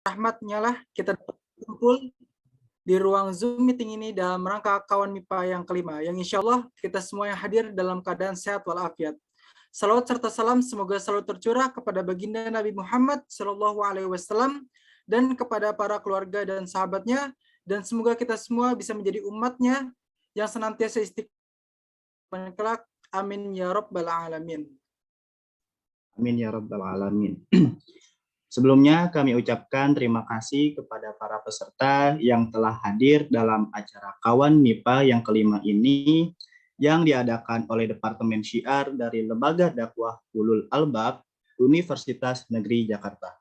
rahmatnya lah kita kumpul di ruang Zoom meeting ini dalam rangka kawan MIPA yang kelima, yang insya Allah kita semua yang hadir dalam keadaan sehat walafiat. Salawat serta salam semoga selalu tercurah kepada baginda Nabi Muhammad SAW dan kepada para keluarga dan sahabatnya, dan semoga kita semua bisa menjadi umatnya yang senantiasa istiqomah kelak. Amin ya rabbal alamin. Amin ya rabbal alamin. Sebelumnya kami ucapkan terima kasih kepada para peserta yang telah hadir dalam acara Kawan MIPA yang kelima ini yang diadakan oleh Departemen Syiar dari Lembaga Dakwah Ulul Albab Universitas Negeri Jakarta.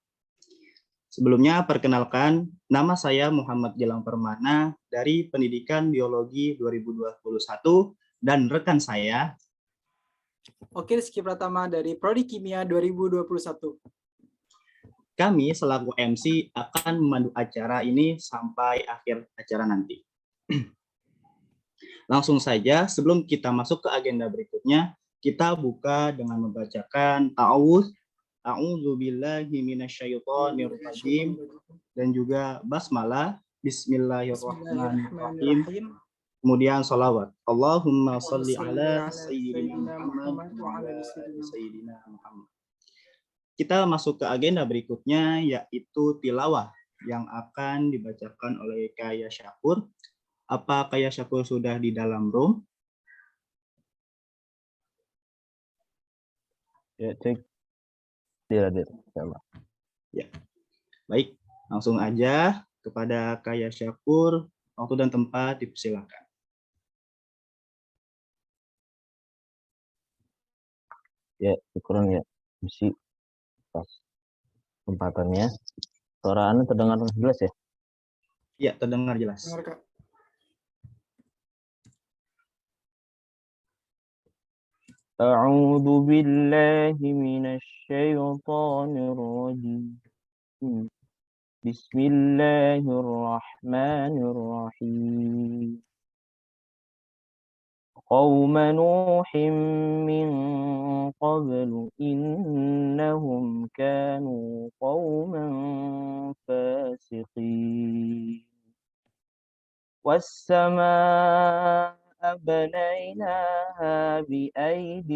Sebelumnya perkenalkan, nama saya Muhammad Gilang Permana dari Pendidikan Biologi 2021 dan rekan saya Oke, Rizky Pratama dari Prodi Kimia 2021. Kami selaku MC akan memandu acara ini sampai akhir acara nanti. Langsung saja, sebelum kita masuk ke agenda berikutnya, kita buka dengan membacakan A'udzubillahi minasyaitonirrajim dan juga basmalah, Bismillahirrahmanirrahim. Kemudian sholawat. Allahumma sholli ala Sayyidina Muhammad wa ala Sayyidina Muhammad. Kita masuk ke agenda berikutnya, yaitu tilawah yang akan dibacakan oleh Kaya Syakur. Apa Kaya Syakur sudah di dalam room? Ya, cek. Dia. Ya, baik. Langsung aja kepada Kaya Syakur, waktu dan tempat dipersilakan. Ya, kurang ya. Mesti pas tempatannya. Suara Anda terdengar jelas ya? Ya, terdengar jelas. A'udzu billahi minasy syaithanir rajim. Bismillahirrahmanirrahim. قوم نوح من قبل إنهم كانوا قوما فاسقين والسماء بنيناها بأيد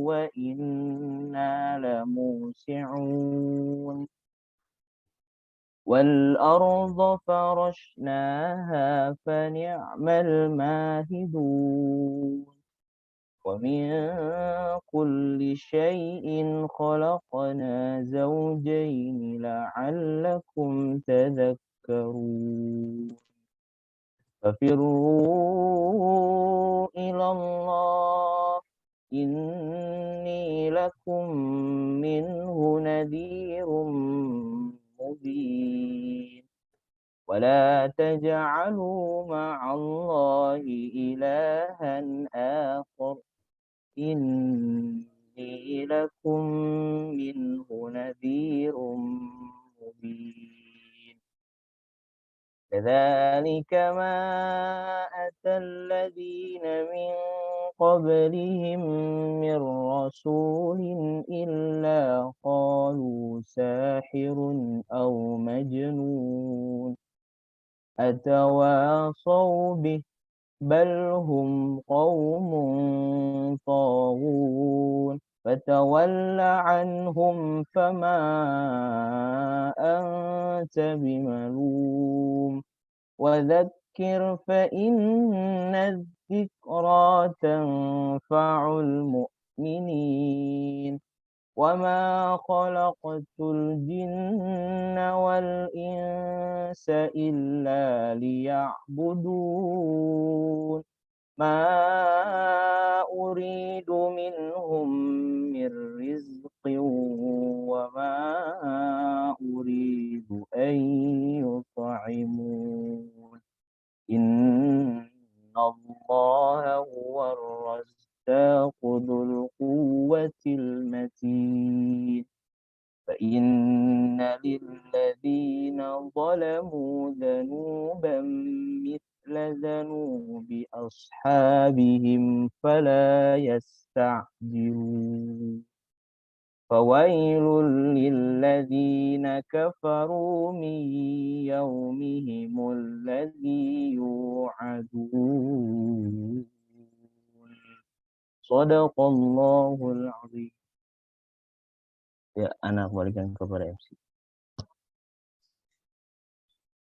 وإنا لموسعون والأرض فرشناها فنعم الماهدون ومن كل شيء خلقنا زوجين لعلكم تذكرون ففروا إلى الله إني لكم منه نذير مبين ولا تجعلوا مع الله إلها آخر إني لكم منه نذير مبين كذلك ما أتى الذين من قبلهم من رسول إلا قالوا ساحر أو مجنون أتواصوا به بل هم قوم طاغون فتول عنهم فما أنت بملوم وذكر فإن الذكرى تنفع المؤمنين وما خلقت الجن والإنس إلا ليعبدون ما أريد منهم من رزق وما أريد أن يطعمون إن الله هو الرزاق ذو القوة المتين فإن للذين ظلموا ذنوبا مثل ذنوب أصحابهم فلا يستعجلون فويل للذين كفروا من يومهم الذي يوعدون صدق الله العظيم. Ya, anak balikan kepada MC.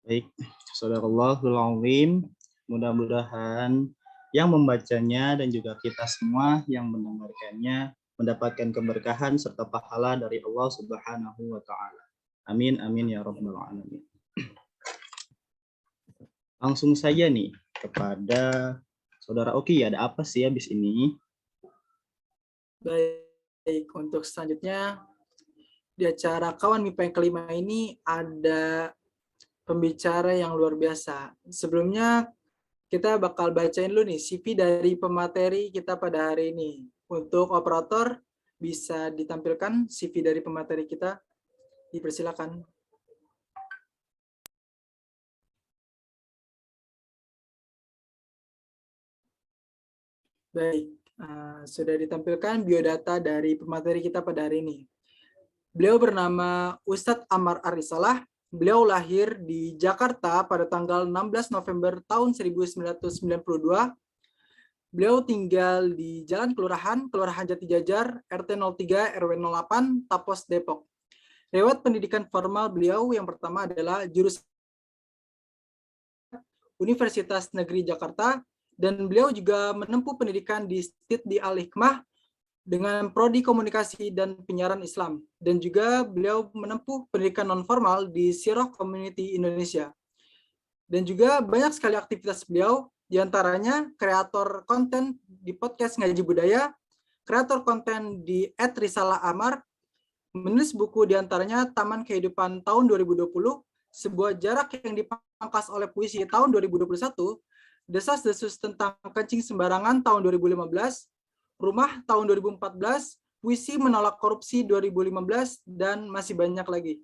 Baik, Sadaqallahul Azim. Mudah-mudahan yang membacanya dan juga kita semua yang mendengarkannya mendapatkan keberkahan serta pahala dari Allah Subhanahu wa taala. Amin amin ya rabbal alamin. Langsung saja nih kepada Saudara Oki, ada apa sih habis ini? Baik, untuk selanjutnya di acara Kawan MIPA yang kelima ini ada pembicara yang luar biasa. Sebelumnya kita bakal bacain dulu nih CV dari pemateri kita pada hari ini. Untuk operator bisa ditampilkan CV dari pemateri kita. Dipersilakan. Baik, sudah ditampilkan biodata dari pemateri kita pada hari ini. Beliau bernama Ustadz Ammar Ar-Risalah. Beliau lahir di Jakarta pada tanggal 16 November tahun 1992. Beliau tinggal di Jalan Kelurahan Jatijajar, RT 03 RW 08, Tapos, Depok. Riwayat pendidikan formal beliau yang pertama adalah jurusan Universitas Negeri Jakarta, dan beliau juga menempuh pendidikan di Stid Al-Hikmah dengan prodi komunikasi dan penyiaran Islam, dan juga beliau menempuh pendidikan non-formal di Sirah Community Indonesia. Dan juga banyak sekali aktivitas beliau, diantaranya kreator konten di podcast Ngaji Budaya, kreator konten di @risalahAmmar, menulis buku diantaranya Taman Kehidupan tahun 2020, sebuah jarak yang dipangkas oleh puisi tahun 2021, Desas-desus tentang kencing sembarangan tahun 2015, Rumah tahun 2014, Puisi Menolak Korupsi 2015, dan masih banyak lagi.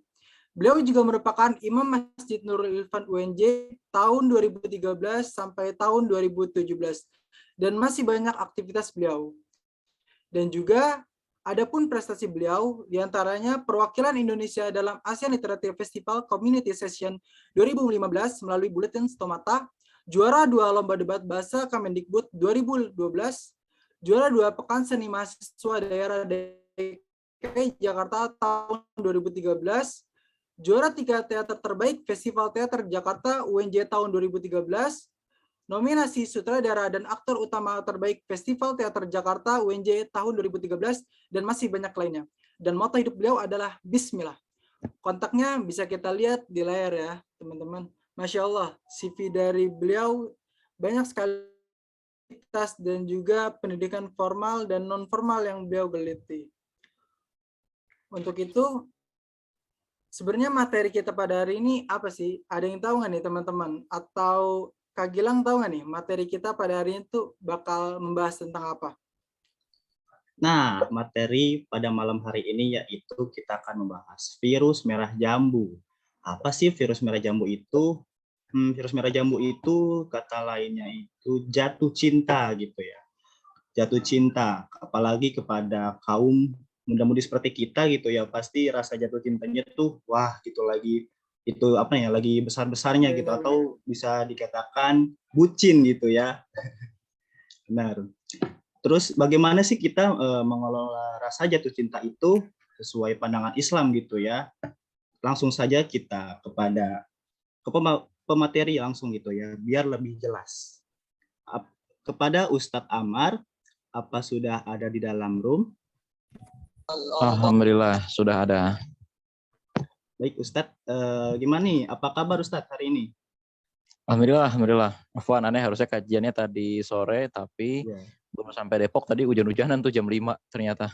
Beliau juga merupakan Imam Masjid Nurul Irfan UNJ tahun 2013 sampai tahun 2017, dan masih banyak aktivitas beliau. Dan juga adapun prestasi beliau, diantaranya perwakilan Indonesia dalam ASEAN Literature Festival Community Session 2015 melalui Buletin Stomata, juara 2 Lomba Debat Bahasa Kemendikbud 2012, juara 2 Pekan Seni Mahasiswa Daerah DKI Jakarta tahun 2013, juara 3 Teater Terbaik Festival Teater Jakarta UNJ tahun 2013, nominasi sutradara dan aktor utama terbaik Festival Teater Jakarta UNJ tahun 2013, dan masih banyak lainnya. Dan moto hidup beliau adalah Bismillah. Kontaknya bisa kita lihat di layar ya, teman-teman. Masya Allah, CV dari beliau banyak sekali dan juga pendidikan formal dan non-formal yang beliau geliti. Untuk itu, sebenarnya materi kita pada hari ini apa sih? Ada yang tahu nggak nih teman-teman? Atau Kak Gilang tahu nggak nih materi kita pada hari ini tuh bakal membahas tentang apa? Nah, materi pada malam hari ini yaitu kita akan membahas virus merah jambu. Apa sih virus merah jambu itu? Virus merah jambu itu kata lainnya itu jatuh cinta gitu ya. Jatuh cinta, apalagi kepada kaum muda-mudi seperti kita gitu ya, pasti rasa jatuh cintanya tuh wah gitu lagi, itu apa ya, lagi besar-besarnya gitu, atau bisa dikatakan bucin gitu ya. Benar. Terus bagaimana sih kita mengelola rasa jatuh cinta itu sesuai pandangan Islam gitu ya. Langsung saja kita kepada pemateri langsung gitu ya, biar lebih jelas. Kepada Ustadz Ammar, apa sudah ada di dalam room? Alhamdulillah sudah ada. Baik Ustadz, gimana nih? Apa kabar Ustadz hari ini? Alhamdulillah. Afwan, aneh harusnya kajiannya tadi sore, tapi belum sampai Depok, tadi hujan-hujanan tuh jam 5 ternyata.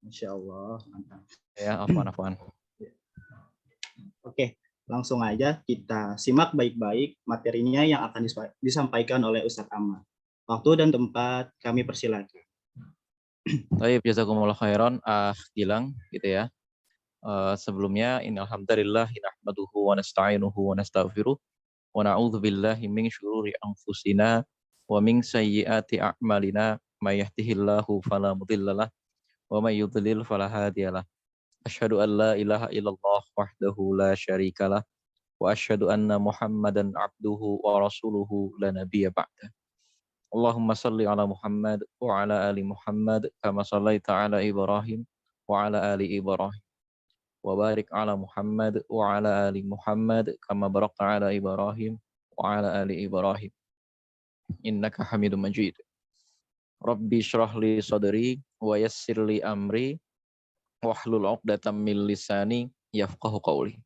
Masya Allah, mantap. Ya, afwan. Oke, langsung aja kita simak baik-baik materinya yang akan disampaikan oleh Ustadz Ammar. Waktu dan tempat kami persilakan. Baik, jazakumullah khairan, Gilang gitu ya. Sebelumnya, alhamdulillah nahmaduhu wa nasta'inuhu wa nastaghfiruh wa na'udzu billahi min syururi anfusina wa min sayyiati a'malina may yahdihillahu fala mudhillalah wa may yudlil fala hadiyalah. Asyhadu an la ilaha illallah wahdahu la syarikalah wa وأشهد أن محمدا عبده ورسوله لا نبي بعده. اللهم صل على محمد وعلى آل محمد كما صليت على إبراهيم وعلى آل إبراهيم وبارك على محمد وعلى آل محمد كما باركت على إبراهيم وعلى آل إبراهيم إنك حميد مجيد. Rabbi shrah li sadri wa yassir li amri wahlul 'uqdatam min lisani yafqahu qawli.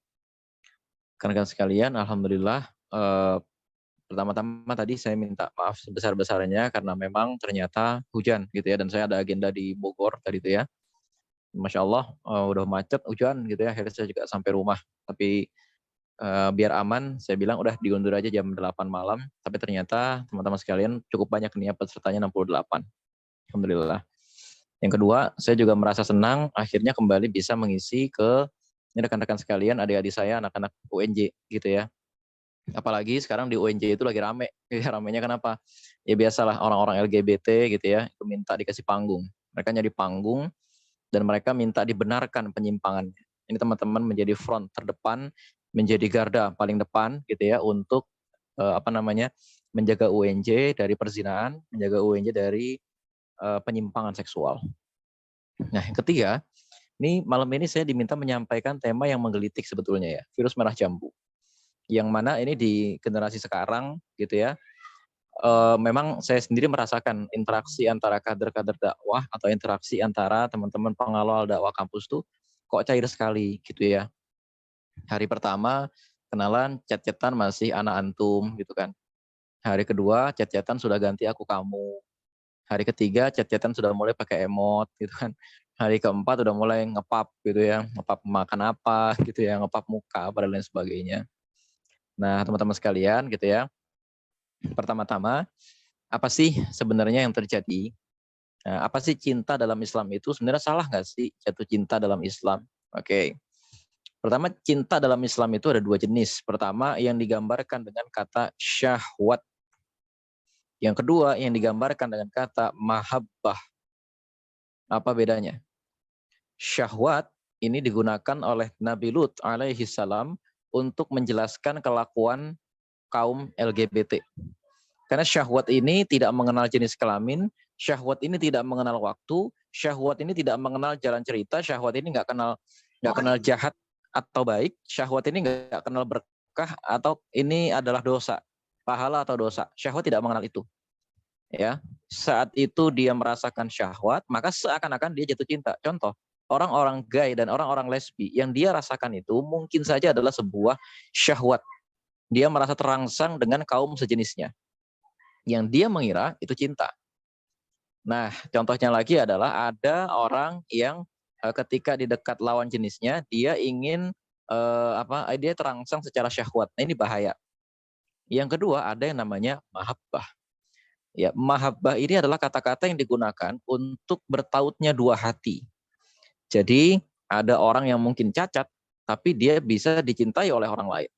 Rekan-rekan sekalian, alhamdulillah pertama-tama tadi saya minta maaf sebesar-besarnya karena memang ternyata hujan gitu ya, dan saya ada agenda di Bogor tadi itu ya. Masya Allah udah macet, hujan gitu ya, akhirnya saya juga sampai rumah. Tapi biar aman, saya bilang udah diundur aja jam 8 malam. Tapi ternyata teman-teman sekalian cukup banyak nih pesertanya 68. Alhamdulillah. Yang kedua, saya juga merasa senang akhirnya kembali bisa mengisi ke ini rekan-rekan sekalian, adik-adik saya, anak-anak UNJ gitu ya. Apalagi sekarang di UNJ itu lagi rame. Ya, ramenya kenapa? Ya biasalah orang-orang LGBT gitu ya, itu minta dikasih panggung. Mereka nyari panggung dan mereka minta dibenarkan penyimpangannya. Ini teman-teman menjadi front terdepan, menjadi garda paling depan gitu ya untuk menjaga UNJ dari perzinaan, menjaga UNJ dari penyimpangan seksual. Nah, yang ketiga, ini malam ini saya diminta menyampaikan tema yang menggelitik sebetulnya ya, virus merah jambu. Yang mana ini di generasi sekarang gitu ya, memang saya sendiri merasakan interaksi antara kader-kader dakwah atau interaksi antara teman-teman pengawal dakwah kampus tuh kok cair sekali gitu ya. Hari pertama kenalan chat-chatan masih ana antum gitu kan. Hari kedua chat-chatan sudah ganti aku kamu. Hari ketiga chat-chatan sudah mulai pakai emot gitu kan. Hari keempat udah mulai ngepap gitu ya, ngepap makan apa gitu ya, ngepap muka dan lain sebagainya. Nah, teman-teman sekalian gitu ya. Pertama-tama, apa sih sebenarnya yang terjadi? Nah, apa sih cinta dalam Islam itu? Sebenarnya salah nggak sih jatuh cinta dalam Islam? Oke. Pertama, cinta dalam Islam itu ada dua jenis. Pertama, yang digambarkan dengan kata syahwat. Yang kedua, yang digambarkan dengan kata mahabbah. Apa bedanya? Syahwat ini digunakan oleh Nabi Lut alaihi salam untuk menjelaskan kelakuan kaum LGBT. Karena syahwat ini tidak mengenal jenis kelamin, syahwat ini tidak mengenal waktu, syahwat ini tidak mengenal jalan cerita, syahwat ini nggak kenal jahat atau baik, syahwat ini nggak kenal berkah atau ini adalah dosa, pahala atau dosa. Syahwat tidak mengenal itu. Ya, saat itu dia merasakan syahwat, maka seakan-akan dia jatuh cinta. Contoh, orang-orang gay dan orang-orang lesbi yang dia rasakan itu mungkin saja adalah sebuah syahwat. Dia merasa terangsang dengan kaum sejenisnya. Yang dia mengira itu cinta. Nah, contohnya lagi adalah ada orang yang ketika di dekat lawan jenisnya, dia ingin dia terangsang secara syahwat. Nah, ini bahaya. Yang kedua, ada yang namanya mahabbah. Ya, mahabbah ini adalah kata-kata yang digunakan untuk bertautnya dua hati. Jadi, ada orang yang mungkin cacat, tapi dia bisa dicintai oleh orang lain.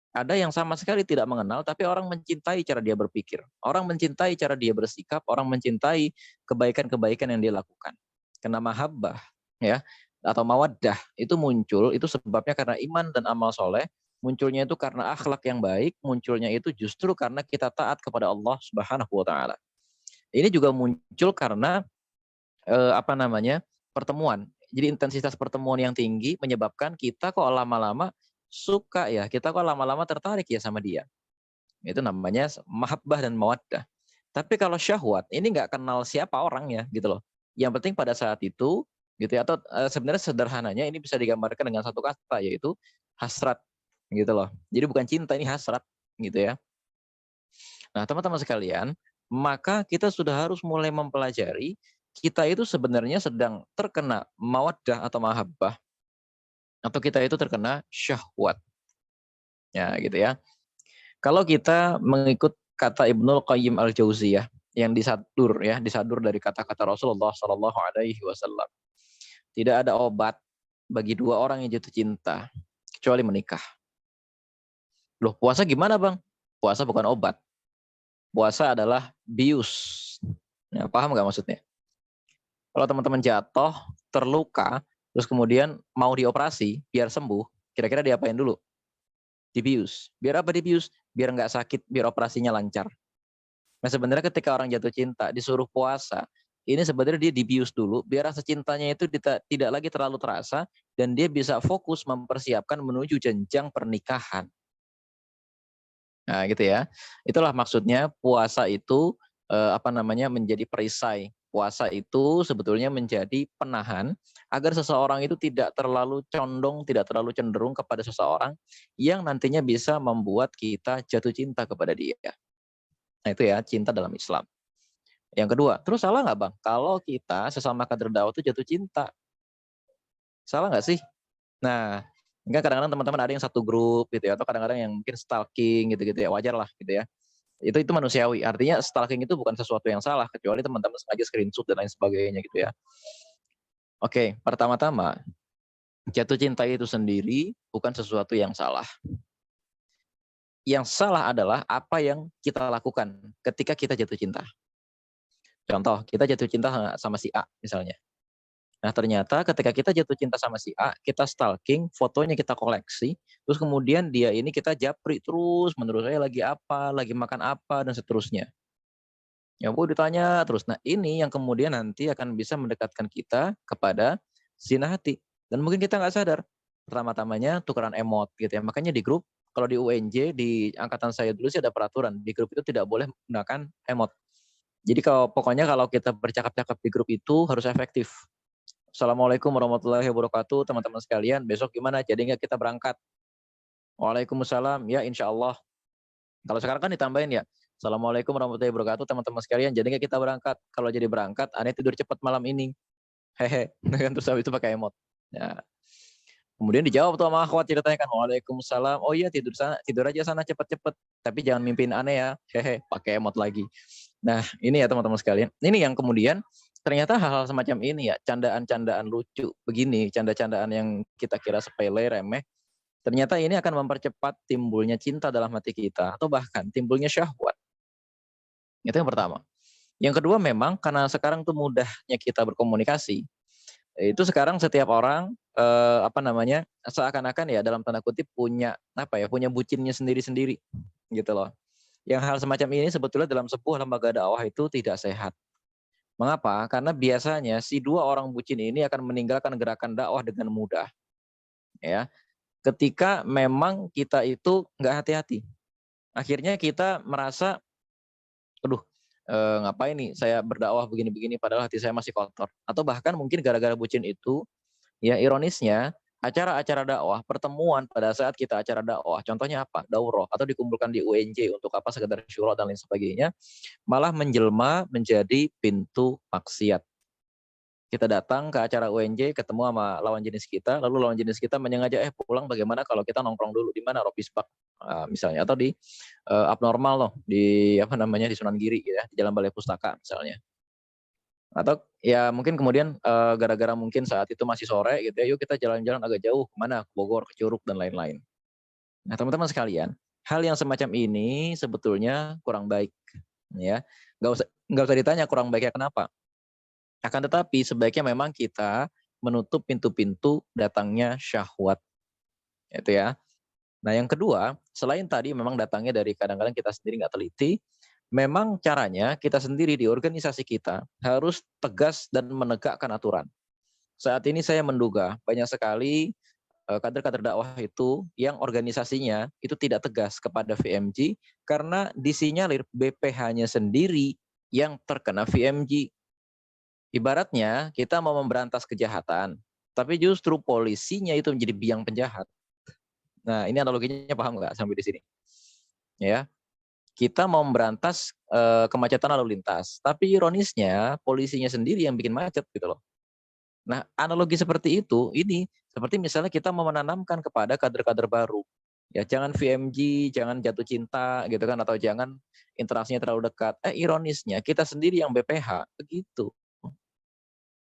Ada yang sama sekali tidak mengenal, tapi orang mencintai cara dia berpikir. Orang mencintai cara dia bersikap, orang mencintai kebaikan-kebaikan yang dia lakukan. Karena mahabbah, ya, atau mawaddah, itu muncul, itu sebabnya karena iman dan amal soleh, munculnya itu karena akhlak yang baik, munculnya itu justru karena kita taat kepada Allah Subhanahu wa Ta'ala. Ini juga muncul karena pertemuan. Jadi intensitas pertemuan yang tinggi menyebabkan kita kok lama-lama suka ya, kita kok lama-lama tertarik ya sama dia. Itu namanya mahabbah dan mawaddah. Tapi kalau syahwat, ini nggak kenal siapa orangnya gitu loh. Yang penting pada saat itu gitu ya, atau sebenarnya sederhananya ini bisa digambarkan dengan satu kata, yaitu hasrat gitu loh. Jadi bukan cinta, ini hasrat gitu ya. Nah, teman-teman sekalian, maka kita sudah harus mulai mempelajari kita itu sebenarnya sedang terkena mawaddah atau mahabbah, atau kita itu terkena syahwat. Ya, gitu ya. Kalau kita mengikut kata Ibnul Qayyim Al-Jauziyah yang disadur dari kata-kata Rasulullah Shallallahu alaihi wasallam. Tidak ada obat bagi dua orang yang jatuh cinta kecuali menikah. Loh, puasa gimana, Bang? Puasa bukan obat. Puasa adalah bius. Ya, paham nggak maksudnya? Kalau teman-teman jatuh, terluka, terus kemudian mau dioperasi biar sembuh, kira-kira diapain dulu? Dibius. Biar apa dibius? Biar nggak sakit, biar operasinya lancar. Nah sebenarnya ketika orang jatuh cinta disuruh puasa, ini sebenarnya dia dibius dulu, biar rasa cintanya itu tidak lagi terlalu terasa, dan dia bisa fokus mempersiapkan menuju jenjang pernikahan. Nah, gitu ya. Itulah maksudnya puasa itu menjadi perisai. Puasa itu sebetulnya menjadi penahan agar seseorang itu tidak terlalu condong, tidak terlalu cenderung kepada seseorang yang nantinya bisa membuat kita jatuh cinta kepada dia. Nah, itu ya, cinta dalam Islam. Yang kedua, terus salah nggak Bang? Kalau kita sesama kader dakwah itu jatuh cinta. Salah nggak sih? Nah, kan kadang-kadang teman-teman ada yang satu grup gitu ya, atau kadang-kadang yang mungkin stalking gitu-gitu ya, wajar lah gitu ya. Itu manusiawi. Artinya stalking itu bukan sesuatu yang salah, kecuali teman-teman sengaja screenshot dan lain sebagainya gitu ya. Oke, pertama-tama, jatuh cinta itu sendiri bukan sesuatu yang salah. Yang salah adalah apa yang kita lakukan ketika kita jatuh cinta. Contoh, kita jatuh cinta sama si A misalnya. Nah ternyata ketika kita jatuh cinta sama si A, kita stalking, fotonya kita koleksi, terus kemudian dia ini kita japri terus, menurut saya lagi apa, lagi makan apa, dan seterusnya. Ya Bu ditanya terus. Nah ini yang kemudian nanti akan bisa mendekatkan kita kepada zina hati. Dan mungkin kita nggak sadar. Pertama-tamanya tukeran emot gitu ya. Makanya di grup, kalau di UNJ, di angkatan saya dulu sih ada peraturan. Di grup itu tidak boleh menggunakan emot. Jadi pokoknya kalau kita bercakap-cakap di grup itu harus efektif. Assalamualaikum warahmatullahi wabarakatuh, teman-teman sekalian. Besok gimana? Jadi nggak kita berangkat? Waalaikumsalam. Ya insya Allah. Kalau sekarang kan ditambahin ya. Assalamualaikum warahmatullahi wabarakatuh, teman-teman sekalian. Jadi nggak kita berangkat? Kalau jadi berangkat, aneh tidur cepat malam ini. Hehe. Terus habis itu pakai emot. Ya. Kemudian dijawab tuh sama akhwat ceritanya kan. Waalaikumsalam. Oh iya tidur aja sana cepet-cepet. Tapi jangan mimpiin aneh ya. Hehe. Pakai emot lagi. Nah ini ya teman-teman sekalian. Ini yang kemudian ternyata hal-hal semacam ini ya, candaan-candaan lucu begini, canda-candaan yang kita kira sepele, remeh, ternyata ini akan mempercepat timbulnya cinta dalam hati kita, atau bahkan timbulnya syahwat. Itu yang pertama. Yang kedua memang karena sekarang tuh mudahnya kita berkomunikasi, itu sekarang setiap orang seakan-akan ya dalam tanda kutip punya punya bucinnya sendiri-sendiri gitu loh. Yang hal semacam ini sebetulnya dalam sebuah lembaga dakwah itu tidak sehat. Mengapa? Karena biasanya si dua orang bucin ini akan meninggalkan gerakan dakwah dengan mudah. Ya, ketika memang kita itu nggak hati-hati, akhirnya kita merasa, aduh, ngapain nih saya berdakwah begini-begini padahal hati saya masih kotor. Atau bahkan mungkin gara-gara bucin itu, ya ironisnya acara-acara dakwah, pertemuan pada saat kita acara dakwah, contohnya apa? Daurah atau dikumpulkan di UNJ untuk apa sekedar syura dan lain sebagainya, malah menjelma menjadi pintu maksiat. Kita datang ke acara UNJ, ketemu sama lawan jenis kita, lalu lawan jenis kita menyengaja pulang bagaimana kalau kita nongkrong dulu di mana Ropisbak misalnya, atau di abnormal loh di di Sunan Giri gitu ya, di Jalan Balai Pustaka misalnya. Atau ya mungkin kemudian gara-gara mungkin saat itu masih sore gitu ya, yuk kita jalan-jalan agak jauh kemana, ke Bogor, ke Curug dan lain-lain. Nah teman-teman sekalian, hal yang semacam ini sebetulnya kurang baik ya. Nggak usah ditanya kurang baiknya kenapa. Akan tetapi sebaiknya memang kita menutup pintu-pintu datangnya syahwat. Itu ya. Nah yang kedua, selain tadi memang datangnya dari kadang-kadang kita sendiri nggak teliti, memang caranya kita sendiri di organisasi kita harus tegas dan menegakkan aturan. Saat ini saya menduga banyak sekali kader-kader dakwah itu yang organisasinya itu tidak tegas kepada VMG karena disinyalir BPH-nya sendiri yang terkena VMG. Ibaratnya kita mau memberantas kejahatan, tapi justru polisinya itu menjadi biang penjahat. Nah, ini analoginya paham nggak sampai di sini? Ya, kita mau memberantas kemacetan lalu lintas, tapi ironisnya polisinya sendiri yang bikin macet gitu loh. Nah, analogi seperti itu, ini seperti misalnya kita mau menanamkan kepada kader-kader baru. Ya, jangan VMG, jangan jatuh cinta gitu kan, atau jangan interaksinya terlalu dekat. Ironisnya kita sendiri yang BPH, begitu.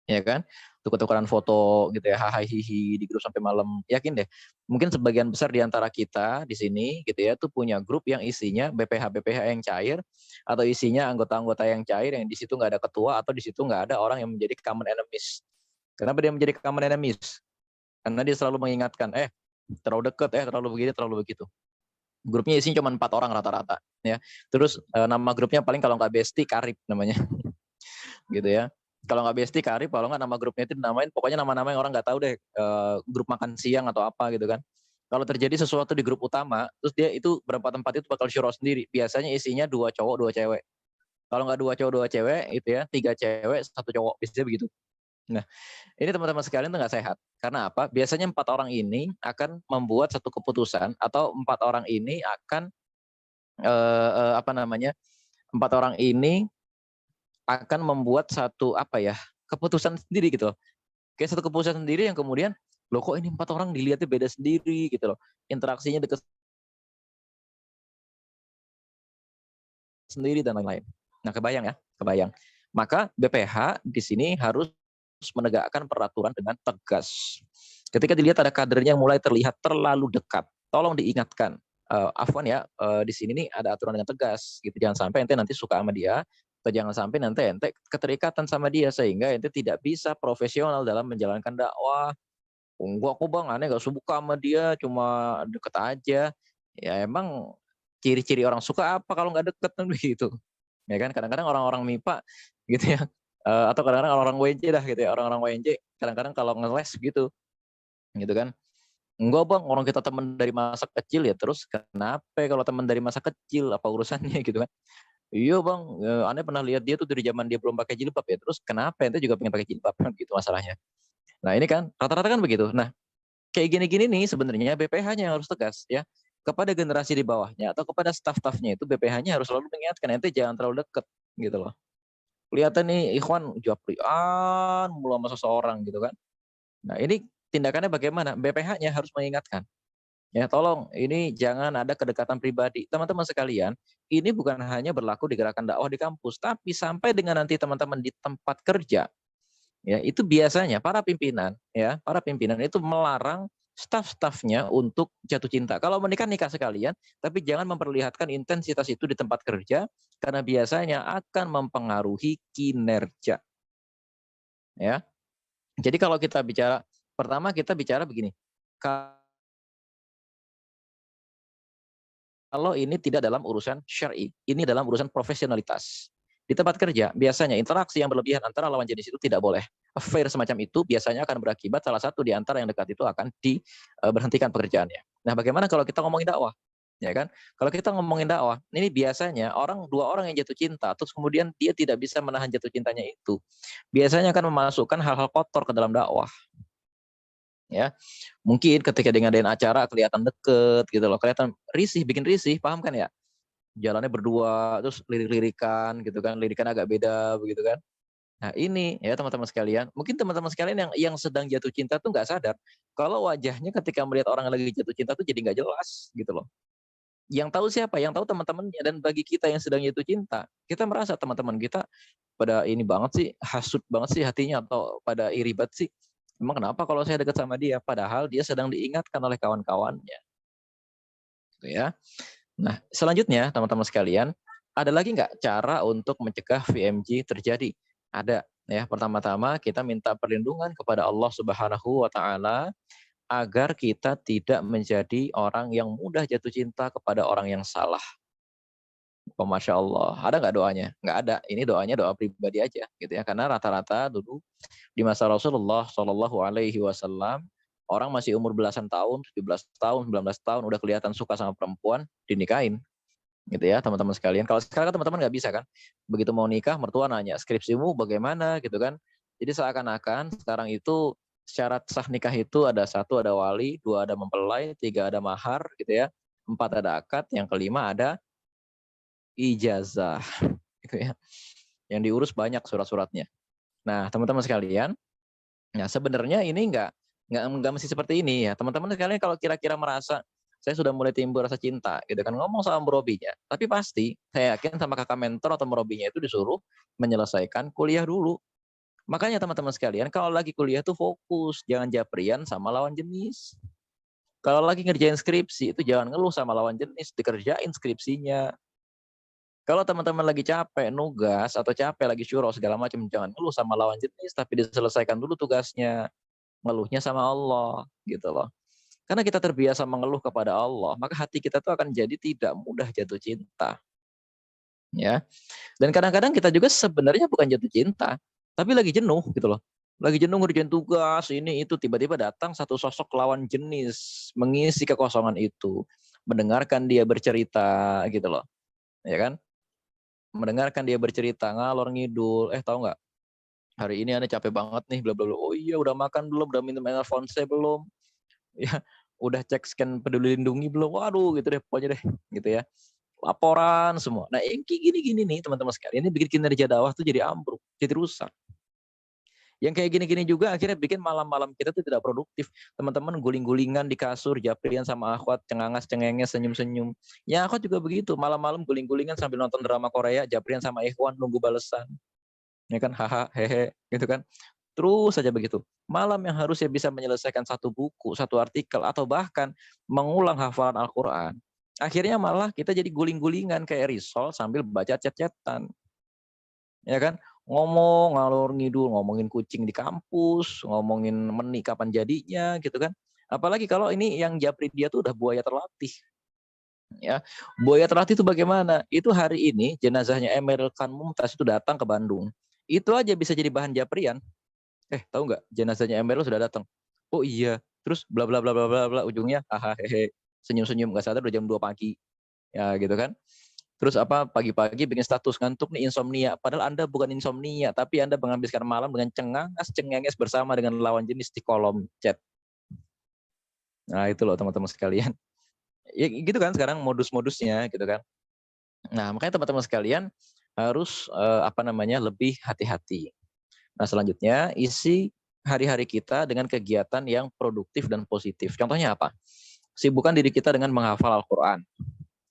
Ya kan, tukar-tukaran foto gitu ya, hahaha hihi di grup sampai malam. Yakin deh, mungkin sebagian besar di antara kita di sini gitu ya, tuh punya grup yang isinya BPH yang cair, atau isinya anggota-anggota yang cair yang di situ nggak ada ketua, atau di situ nggak ada orang yang menjadi common enemies. Kenapa dia menjadi common enemies? Karena dia selalu mengingatkan, terlalu dekat, terlalu begini, terlalu begitu. Grupnya isinya cuma 4 orang rata-rata ya. Terus nama grupnya paling kalau nggak Besti Karib namanya. Gitu ya. Kalau nggak Besti Karib, kalau nggak nama grupnya itu dinamain pokoknya nama-nama yang orang nggak tahu deh, grup makan siang atau apa gitu kan. Kalau terjadi sesuatu di grup utama, terus dia itu berapa tempat itu bakal syuro sendiri. Biasanya isinya 2 cowok, 2 cewek. Kalau nggak 2 cowok, 2 cewek itu ya, 3 cewek, 1 cowok. Biasanya begitu. Nah, ini teman-teman sekalian itu nggak sehat. Karena apa? Biasanya 4 orang ini akan membuat satu keputusan atau 4 orang ini akan apa namanya? 4 orang ini akan membuat satu apa ya? Keputusan sendiri gitu loh. Kayak satu keputusan sendiri yang kemudian loh kok ini 4 orang dilihatnya beda sendiri gitu loh. Interaksinya dekat sendiri dan lain-lain. Nah, kebayang ya? Kebayang. Maka BPH di sini harus menegakkan peraturan dengan tegas. Ketika dilihat ada kadernya yang mulai terlihat terlalu dekat, tolong diingatkan. Afwan ya, di sini nih ada aturan dengan tegas gitu. Jangan sampai ente nanti suka sama dia, atau jangan sampai nanti ente keterikatan sama dia sehingga ente tidak bisa profesional dalam menjalankan dakwah. Enggak kok bang, aneh gak suka sama dia, cuma deket aja. Ya emang ciri-ciri orang suka apa kalau nggak deket kan begitu. Ya kan kadang-kadang orang-orang MIPA gitu ya, atau kadang-kadang orang-orang WNJ dah gitu ya, orang-orang WNJ kadang-kadang kalau ngeles gitu kan. Enggak bang, orang kita teman dari masa kecil ya, terus kenapa kalau teman dari masa kecil apa urusannya gitu kan. Iya bang, aneh pernah lihat dia tuh dari zaman dia belum pakai jilbab ya, terus kenapa ente juga pengen pakai jilbab kan gitu masalahnya. Nah ini kan rata-rata kan begitu. Nah kayak gini-gini nih sebenarnya BPH-nya yang harus tegas ya. Kepada generasi di bawahnya atau kepada staf-stafnya itu BPH-nya harus selalu mengingatkan ente jangan terlalu deket gitu loh. Kelihatan nih Ikhwan japrian mulu sama seseorang gitu kan. Nah ini tindakannya bagaimana? BPH-nya harus mengingatkan. Ya tolong ini jangan ada kedekatan pribadi. Teman-teman sekalian, ini bukan hanya berlaku di gerakan dakwah di kampus, tapi sampai dengan nanti teman-teman di tempat kerja. Ya, itu biasanya para pimpinan itu melarang staf-stafnya untuk jatuh cinta. Kalau menikah nikah sekalian, tapi jangan memperlihatkan intensitas itu di tempat kerja karena biasanya akan mempengaruhi kinerja. Ya. Jadi kalau kita bicara pertama kita bicara begini. Kalau ini tidak dalam urusan syar'i, ini dalam urusan profesionalitas. Di tempat kerja, biasanya interaksi yang berlebihan antara lawan jenis itu tidak boleh. Affair semacam itu biasanya akan berakibat salah satu di antara yang dekat itu akan diberhentikan pekerjaannya. Nah, bagaimana kalau kita ngomongin dakwah? Ya kan? Kalau kita ngomongin dakwah, ini biasanya dua orang yang jatuh cinta, terus kemudian dia tidak bisa menahan jatuh cintanya itu. Biasanya akan memasukkan hal-hal kotor ke dalam dakwah. Ya, mungkin ketika dia ngadain acara kelihatan deket gitu loh, kelihatan risih, bikin risih, paham kan ya? Jalannya berdua, terus lirik-lirikan gitu kan, lirikan agak beda begitu kan. Nah ini ya teman-teman sekalian, mungkin teman-teman sekalian yang sedang jatuh cinta tuh nggak sadar kalau wajahnya ketika melihat orang yang lagi jatuh cinta tuh jadi nggak jelas gitu loh. Yang tahu siapa? Yang tahu teman-temannya. Dan bagi kita yang sedang jatuh cinta, kita merasa teman-teman kita pada ini banget sih, hasut banget sih hatinya atau pada iri banget sih. Emang kenapa kalau saya dekat sama dia? Padahal dia sedang diingatkan oleh kawan-kawannya. Gitu ya. Nah, selanjutnya teman-teman sekalian, ada lagi nggak cara untuk mencegah VMG terjadi? Ada. Ya, pertama-tama kita minta perlindungan kepada Allah Subhanahu wa taala agar kita tidak menjadi orang yang mudah jatuh cinta kepada orang yang salah. Oh, Masya Allah. Ada nggak doanya? Nggak ada. Ini doanya doa pribadi aja, gitu ya. Karena rata-rata dulu di masa Rasulullah Shallallahu Alaihi Wasallam orang masih umur belasan tahun, 17 tahun, 19 tahun udah kelihatan suka sama perempuan, dinikahin, gitu ya teman-teman sekalian. Kalau sekarang kan teman-teman nggak bisa kan, begitu mau nikah mertua nanya skripsimu bagaimana, gitu kan. Jadi seakan-akan sekarang itu syarat sah nikah itu ada 1 ada wali, 2 ada mempelai, 3 ada mahar, gitu ya, 4 ada akad, yang kelima ada ijazah, gitu ya. Yang diurus banyak surat-suratnya. Nah, teman-teman sekalian, nah sebenarnya ini nggak mesti seperti ini ya. Teman-teman sekalian kalau kira-kira merasa saya sudah mulai timbul rasa cinta, gitu kan, ngomong sama merobinya. Tapi pasti saya yakin sama kakak mentor atau merobinya itu disuruh menyelesaikan kuliah dulu. Makanya teman-teman sekalian, kalau lagi kuliah tuh fokus, jangan japrian sama lawan jenis. Kalau lagi ngerjain skripsi itu jangan ngeluh sama lawan jenis, dikerjain skripsinya. Kalau teman-teman lagi capek, nugas, atau capek lagi syuro segala macam, jangan ngeluh sama lawan jenis, tapi diselesaikan dulu tugasnya. Ngeluhnya sama Allah, gitu loh. Karena kita terbiasa mengeluh kepada Allah, maka hati kita tuh akan jadi tidak mudah jatuh cinta. Ya. Dan kadang-kadang kita juga sebenarnya bukan jatuh cinta, tapi lagi jenuh gitu loh. Lagi jenuh ngerjain tugas, ini itu, tiba-tiba datang satu sosok lawan jenis mengisi kekosongan itu, mendengarkan dia bercerita gitu loh. Ya kan? Mendengarkan dia bercerita ngalor ngidul, tahu nggak? Hari ini Anda capek banget nih, bla bla bla. Oh iya, udah makan belum? Udah minum Alphonse belum? Ya, udah cek scan peduli lindungi belum? Waduh, gitu deh pokoknya deh, gitu ya. Laporan semua. Nah, yang kayak gini-gini nih teman-teman sekalian, ini bikin kinerja dakwah tuh jadi ambruk, jadi rusak. Yang kayak gini-gini juga akhirnya bikin malam-malam kita tuh tidak produktif. Teman-teman guling-gulingan di kasur, japrian sama akhwat, cengangas, cengenges, senyum-senyum. Ya akhwat juga begitu, malam-malam guling-gulingan sambil nonton drama Korea, japrian sama ikhwan nunggu balesan. Ya kan, haha, hehe, gitu kan. Terus saja begitu. Malam yang harusnya bisa menyelesaikan satu buku, satu artikel, atau bahkan mengulang hafalan Al-Quran. Akhirnya malah kita jadi guling-gulingan kayak risol sambil baca chat-chatan. Ya kan? Ngomong, ngalor ngidul, ngomongin kucing di kampus, ngomongin menik kapan jadinya, gitu kan. Apalagi kalau ini yang japri dia tuh udah buaya terlatih. Ya, buaya terlatih itu bagaimana? Itu hari ini jenazahnya Emeril Khan Mumtaz itu datang ke Bandung. Itu aja bisa jadi bahan japrian. Tahu nggak jenazahnya Emeril sudah datang. Oh iya, terus bla bla bla bla bla bla ujungnya hahaha hehe senyum-senyum nggak sadar udah jam 2 pagi. Ya gitu kan. Terus apa pagi-pagi bikin status ngantuk nih insomnia. Padahal Anda bukan insomnia, tapi Anda menghabiskan malam dengan cengenges bersama dengan lawan jenis di kolom chat. Nah, itu loh teman-teman sekalian. Ya gitu kan sekarang modus-modusnya gitu kan. Nah, makanya teman-teman sekalian harus lebih hati-hati. Nah, selanjutnya isi hari-hari kita dengan kegiatan yang produktif dan positif. Contohnya apa? Sibukkan diri kita dengan menghafal Al-Qur'an.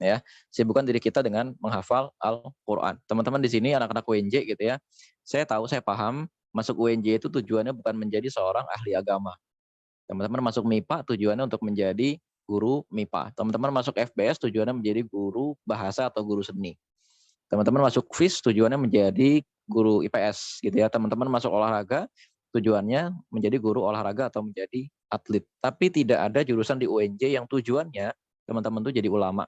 Ya, sibukkan diri kita dengan menghafal Al-Qur'an. Teman-teman di sini anak-anak UNJ gitu ya. Saya tahu, saya paham masuk UNJ itu tujuannya bukan menjadi seorang ahli agama. Teman-teman masuk MIPA tujuannya untuk menjadi guru MIPA. Teman-teman masuk FBS tujuannya menjadi guru bahasa atau guru seni. Teman-teman masuk FIS tujuannya menjadi guru IPS gitu ya. Teman-teman masuk olahraga tujuannya menjadi guru olahraga atau menjadi atlet. Tapi tidak ada jurusan di UNJ yang tujuannya teman-teman tuh jadi ulama.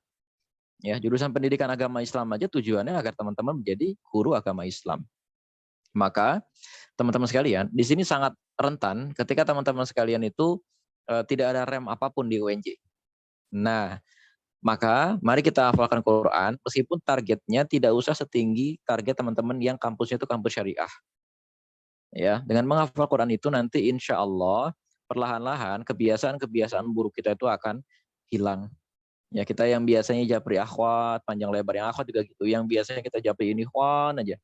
Ya, jurusan pendidikan agama Islam aja tujuannya agar teman-teman menjadi guru agama Islam. Maka teman-teman sekalian, di sini sangat rentan ketika teman-teman sekalian itu tidak ada rem apapun di UNJ. Nah, maka mari kita hafalkan Quran meskipun targetnya tidak usah setinggi target teman-teman yang kampusnya itu kampus syariah. Ya, dengan menghafal Quran itu nanti insya Allah perlahan-lahan kebiasaan-kebiasaan buruk kita itu akan hilang. Ya, kita yang biasanya japri akhwat, panjang lebar yang akhwat juga gitu. Yang biasanya kita japri ini ikhwan aja.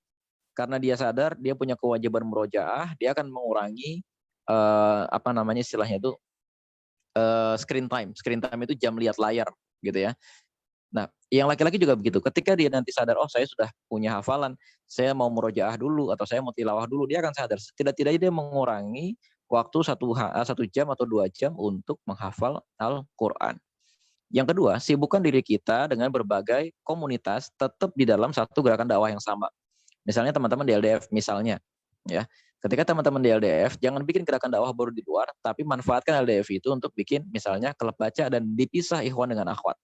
Karena dia sadar dia punya kewajiban murojaah, dia akan mengurangi istilahnya itu screen time. Screen time itu jam lihat layar gitu ya. Nah, yang laki-laki juga begitu. Ketika dia nanti sadar, oh saya sudah punya hafalan, saya mau murojaah dulu atau saya mau tilawah dulu, dia akan sadar. Tidak-tidaknya dia mengurangi waktu 1 jam atau 2 jam untuk menghafal Al-Quran. Yang kedua, sibukkan diri kita dengan berbagai komunitas tetap di dalam satu gerakan dakwah yang sama. Misalnya teman-teman di LDF misalnya, ya. Ketika teman-teman di LDF, jangan bikin gerakan dakwah baru di luar, tapi manfaatkan LDF itu untuk bikin misalnya klub baca dan dipisah ikhwan dengan akhwat.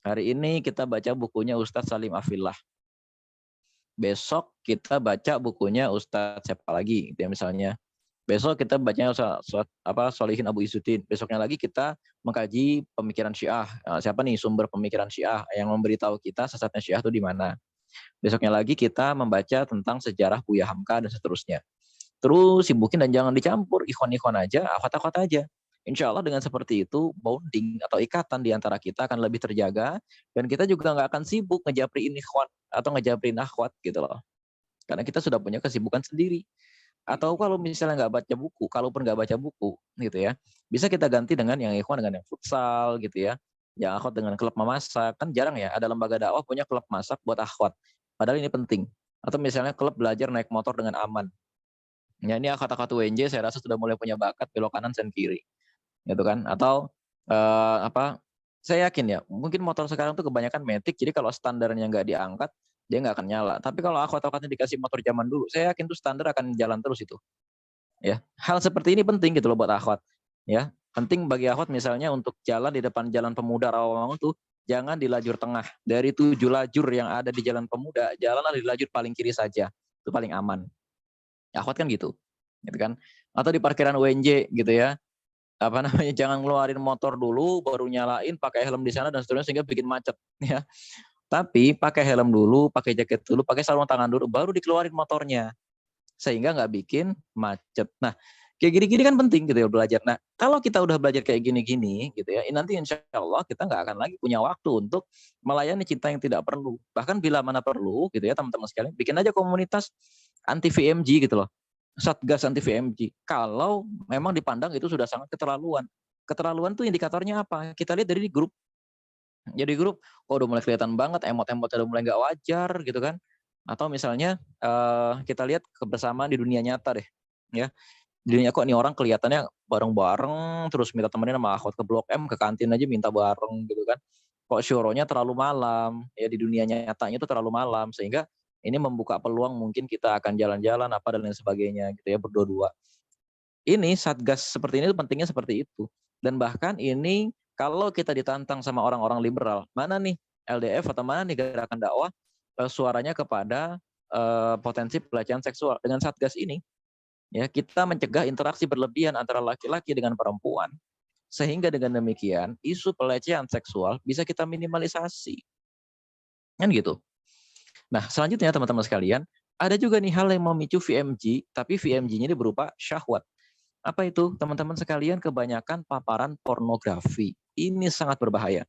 Hari ini kita baca bukunya Ustadz Salim Afillah. Besok kita baca bukunya Ustadz siapa lagi, gitu ya misalnya. Besok kita bacanya Sholihin Abu Izzuddin. Besoknya lagi kita mengkaji pemikiran Syiah. Siapa nih sumber pemikiran Syiah yang memberitahu kita sesatnya Syiah itu di mana. Besoknya lagi kita membaca tentang sejarah Buya Hamka dan seterusnya. Terus sibukin dan jangan dicampur, ikhwan-ikhwan aja, akhwat-akhwat aja. Insya Allah dengan seperti itu, bonding atau ikatan di antara kita akan lebih terjaga, dan kita juga nggak akan sibuk ngejapriin ikhwan atau ngejaprin akhwat gitu loh. Karena kita sudah punya kesibukan sendiri. Atau kalau misalnya nggak baca buku, kalaupun nggak baca buku gitu ya, bisa kita ganti dengan yang ikhwan dengan yang futsal gitu ya. Yang akhwat dengan klub memasak, kan jarang ya ada lembaga dakwah punya klub masak buat akhwat. Padahal ini penting. Atau misalnya klub belajar naik motor dengan aman. Ya ini akhwat-akhwat UNJ saya rasa sudah mulai punya bakat belok kanan sen kiri. Gitu kan. Atau saya yakin ya, mungkin motor sekarang tuh kebanyakan matic, jadi kalau standarnya nggak diangkat, dia nggak akan nyala. Tapi kalau akhwat-akhwatnya dikasih motor zaman dulu, saya yakin tuh standar akan jalan terus itu. Ya, hal seperti ini penting gitu loh buat akhwat. Ya, Penting bagi akhwat misalnya untuk jalan di depan Jalan Pemuda Rawamangun tuh jangan di lajur tengah. Dari 7 lajur yang ada di Jalan Pemuda, jalanlah di lajur paling kiri saja. Itu paling aman. Akhwat kan gitu. Gitu kan? Atau di parkiran UNJ gitu ya. Apa namanya? Jangan ngeluarin motor dulu baru nyalain, pakai helm di sana dan seterusnya sehingga bikin macet ya. Tapi pakai helm dulu, pakai jaket dulu, pakai sarung tangan dulu baru dikeluarin motornya. Sehingga nggak bikin macet. Nah, kayak gini-gini kan penting gitu ya belajar. Nah, kalau kita udah belajar kayak gini-gini gitu ya, nanti insya Allah kita nggak akan lagi punya waktu untuk melayani cinta yang tidak perlu. Bahkan bila mana perlu gitu ya teman-teman sekalian, bikin aja komunitas anti VMG gitu loh. Satgas anti VMG. Kalau memang dipandang itu sudah sangat keterlaluan. Keterlaluan tuh indikatornya apa? Kita lihat dari grup. Jadi grup, kok udah mulai kelihatan banget, emot-emotnya udah mulai nggak wajar gitu kan. Atau misalnya kita lihat kebersamaan di dunia nyata deh. Ya, di dunia kok nih orang kelihatannya bareng-bareng, terus minta temenin sama akhwat ke Blok M, ke kantin aja minta bareng gitu kan. Kok syuronya terlalu malam, ya di dunia nyatanya itu terlalu malam, sehingga ini membuka peluang mungkin kita akan jalan-jalan apa dan lain sebagainya gitu ya berdua-dua. Ini satgas seperti ini pentingnya seperti itu. Dan bahkan ini kalau kita ditantang sama orang-orang liberal, mana nih LDF atau mana nih gerakan dakwah suaranya kepada potensi pelecehan seksual. Dengan satgas ini ya kita mencegah interaksi berlebihan antara laki-laki dengan perempuan. Sehingga dengan demikian isu pelecehan seksual bisa kita minimalisasi. Kan gitu. Nah, selanjutnya teman-teman sekalian, ada juga nih hal yang memicu VMG, tapi VMG-nya ini berupa syahwat. Apa itu? Teman-teman sekalian, kebanyakan paparan pornografi. Ini sangat berbahaya.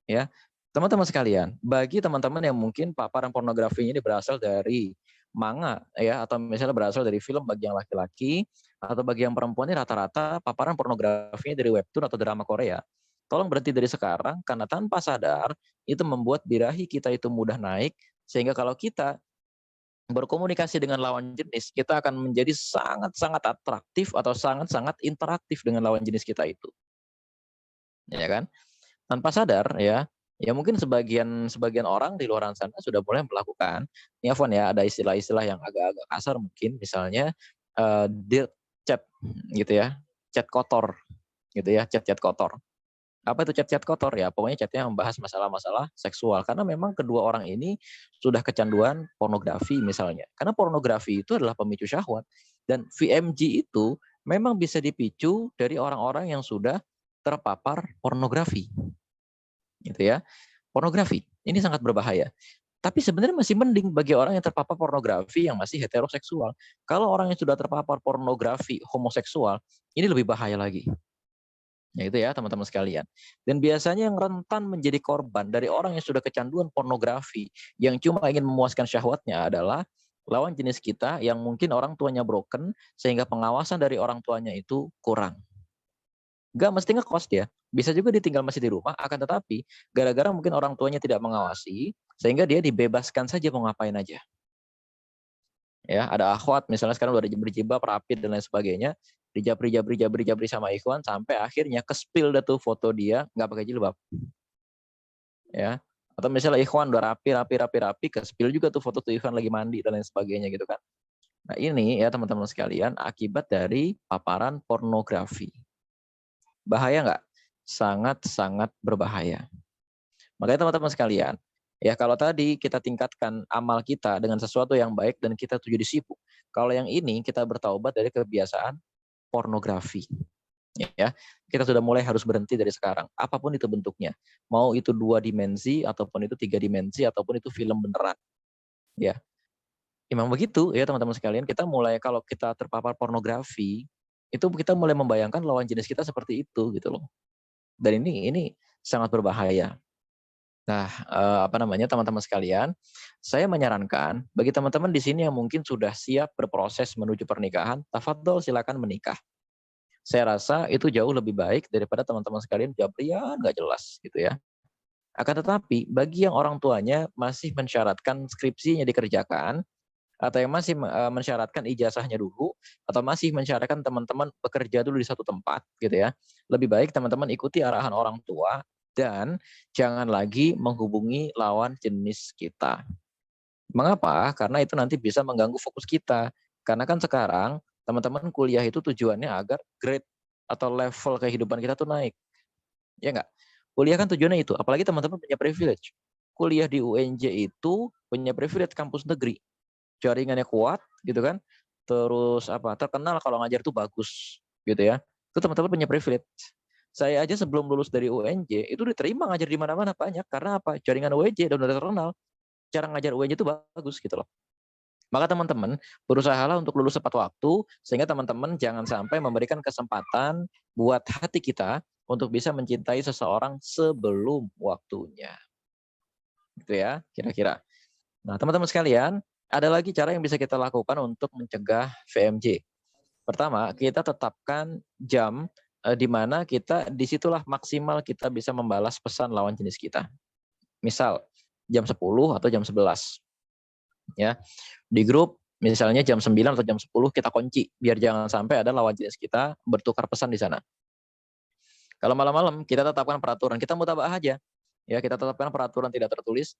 Ya, teman-teman sekalian, bagi teman-teman yang mungkin paparan pornografinya ini berasal dari manga ya atau misalnya berasal dari film bagi yang laki-laki atau bagi yang perempuan ini rata-rata paparan pornografinya dari webtoon atau drama Korea. Tolong berhenti dari sekarang karena tanpa sadar itu membuat birahi kita itu mudah naik sehingga kalau kita berkomunikasi dengan lawan jenis, kita akan menjadi sangat-sangat atraktif atau sangat-sangat interaktif dengan lawan jenis kita itu. Ya kan? Tanpa sadar ya, ya mungkin sebagian orang di luar sana sudah mulai melakukan, ini Afwan ya, ada istilah-istilah yang agak-agak kasar mungkin, misalnya dirt chat gitu ya, chat kotor gitu ya, chat-chat kotor. Apa itu chat-chat kotor ya? Pokoknya chatnya membahas masalah-masalah seksual. Karena memang kedua orang ini sudah kecanduan pornografi misalnya. Karena pornografi itu adalah pemicu syahwat. Dan VMG itu memang bisa dipicu dari orang-orang yang sudah terpapar pornografi. Gitu ya. Pornografi. Ini sangat berbahaya. Tapi sebenarnya masih mending bagi orang yang terpapar pornografi yang masih heteroseksual. Kalau orang yang sudah terpapar pornografi homoseksual, ini lebih bahaya lagi. Ya itu ya teman-teman sekalian. Dan biasanya yang rentan menjadi korban dari orang yang sudah kecanduan pornografi, yang cuma ingin memuaskan syahwatnya adalah lawan jenis kita yang mungkin orang tuanya broken, sehingga pengawasan dari orang tuanya itu kurang. Gak mesti ngekos dia, bisa juga ditinggal masih di rumah, akan tetapi gara-gara mungkin orang tuanya tidak mengawasi, sehingga dia dibebaskan saja mau ngapain aja. Ya, ada akhwat misalnya sekarang udah berjilbab, rapi dan lain sebagainya, dijabri sama ikhwan sampai akhirnya ke-spill dah tuh foto dia nggak pakai jilbab. Ya. Atau misalnya ikhwan udah rapi, ke-spill juga tuh foto tuh ikhwan lagi mandi dan lain sebagainya gitu kan. Nah, ini ya teman-teman sekalian akibat dari paparan pornografi. Bahaya nggak? Sangat-sangat berbahaya. Makanya teman-teman sekalian, ya kalau tadi kita tingkatkan amal kita dengan sesuatu yang baik dan kita tuju disibuk. Kalau yang ini kita bertaubat dari kebiasaan pornografi. Ya, kita sudah mulai harus berhenti dari sekarang. Apapun itu bentuknya. Mau itu 2 dimensi, ataupun itu 3 dimensi, ataupun itu film beneran. Ya, memang begitu ya teman-teman sekalian. Kita mulai kalau kita terpapar pornografi, itu kita mulai membayangkan lawan jenis kita seperti itu gitu loh. Dan ini sangat berbahaya. Nah, teman-teman sekalian, saya menyarankan bagi teman-teman di sini yang mungkin sudah siap berproses menuju pernikahan, tafadhol silakan menikah. Saya rasa itu jauh lebih baik daripada teman-teman sekalian jabrian nggak jelas gitu ya. Akan tetapi bagi yang orang tuanya masih mensyaratkan skripsinya dikerjakan, atau yang masih mensyaratkan ijazahnya dulu, atau masih mensyaratkan teman-teman bekerja dulu di satu tempat gitu ya, lebih baik teman-teman ikuti arahan orang tua dan jangan lagi menghubungi lawan jenis kita. Mengapa? Karena itu nanti bisa mengganggu fokus kita. Karena kan sekarang teman-teman kuliah itu tujuannya agar grade atau level kehidupan kita tuh naik. Ya enggak? Kuliah kan tujuannya itu, apalagi teman-teman punya privilege. Kuliah di UNJ itu punya privilege kampus negeri. Jaringannya kuat gitu kan. Terus terkenal kalau ngajar tuh bagus gitu ya. Itu teman-teman punya privilege. Saya aja sebelum lulus dari UNJ itu diterima ngajar di mana-mana banyak karena apa? Jaringan UNJ dan udah terkenal. Cara ngajar UNJ itu bagus gitu loh. Maka teman-teman berusahalah untuk lulus tepat waktu sehingga teman-teman jangan sampai memberikan kesempatan buat hati kita untuk bisa mencintai seseorang sebelum waktunya. Gitu ya, kira-kira. Nah, teman-teman sekalian, ada lagi cara yang bisa kita lakukan untuk mencegah VMJ. Pertama, kita tetapkan jam di mana disitulah maksimal kita bisa membalas pesan lawan jenis kita. Misal, jam 10 atau jam 11. Ya, di grup misalnya jam 9 atau jam 10 kita kunci biar jangan sampai ada lawan jenis kita bertukar pesan di sana. Kalau malam-malam kita tetapkan peraturan, kita mutaba'ah aja. Ya, kita tetapkan peraturan tidak tertulis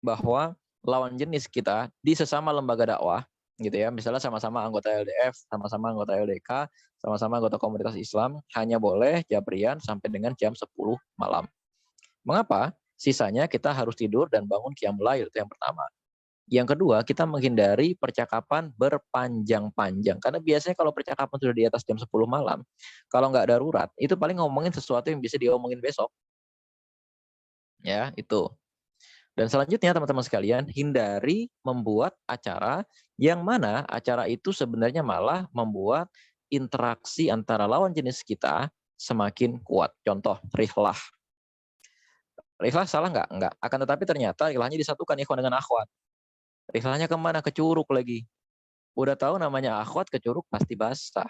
bahwa lawan jenis kita di sesama lembaga dakwah gitu ya, misalnya sama-sama anggota LDF, sama-sama anggota LDK, sama-sama anggota komunitas Islam, hanya boleh jabrian sampai dengan jam 10 malam. Mengapa? Sisanya kita harus tidur dan bangun qiyamul lail, itu yang pertama. Yang kedua, kita menghindari percakapan berpanjang-panjang. Karena biasanya kalau percakapan sudah di atas jam 10 malam, kalau nggak darurat, itu paling ngomongin sesuatu yang bisa diomongin besok. Ya, itu. Dan selanjutnya teman-teman sekalian, hindari membuat acara yang mana acara itu sebenarnya malah membuat interaksi antara lawan jenis kita semakin kuat. Contoh, rihlah. Rihlah salah nggak? Nggak. Akan tetapi ternyata rihlahnya disatukan ikhwan dengan akhwat. Rihlahnya kemana? Ke Curug lagi. Udah tahu namanya akhwat, ke Curug pasti basah.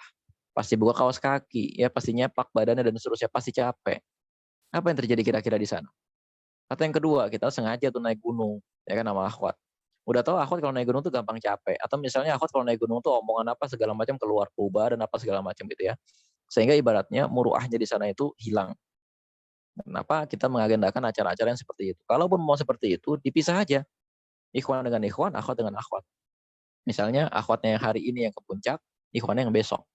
Pasti buka kaos kaki, ya pasti nyepak badannya dan seterusnya, pasti capek. Apa yang terjadi kira-kira di sana? Atau yang kedua, kita sengaja tuh naik gunung, ya kan nama akhwat. Udah tahu akhwat kalau naik gunung tuh gampang capek. Atau misalnya akhwat kalau naik gunung tuh omongan apa segala macam keluar kubah dan apa segala macam gitu ya. Sehingga ibaratnya muruahnya di sana itu hilang. Kenapa kita mengagendakan acara-acara yang seperti itu? Kalaupun mau seperti itu, dipisah aja. Ikhwan dengan ikhwan, akhwat dengan akhwat. Misalnya akhwatnya yang hari ini yang ke puncak, ikhwannya yang besok.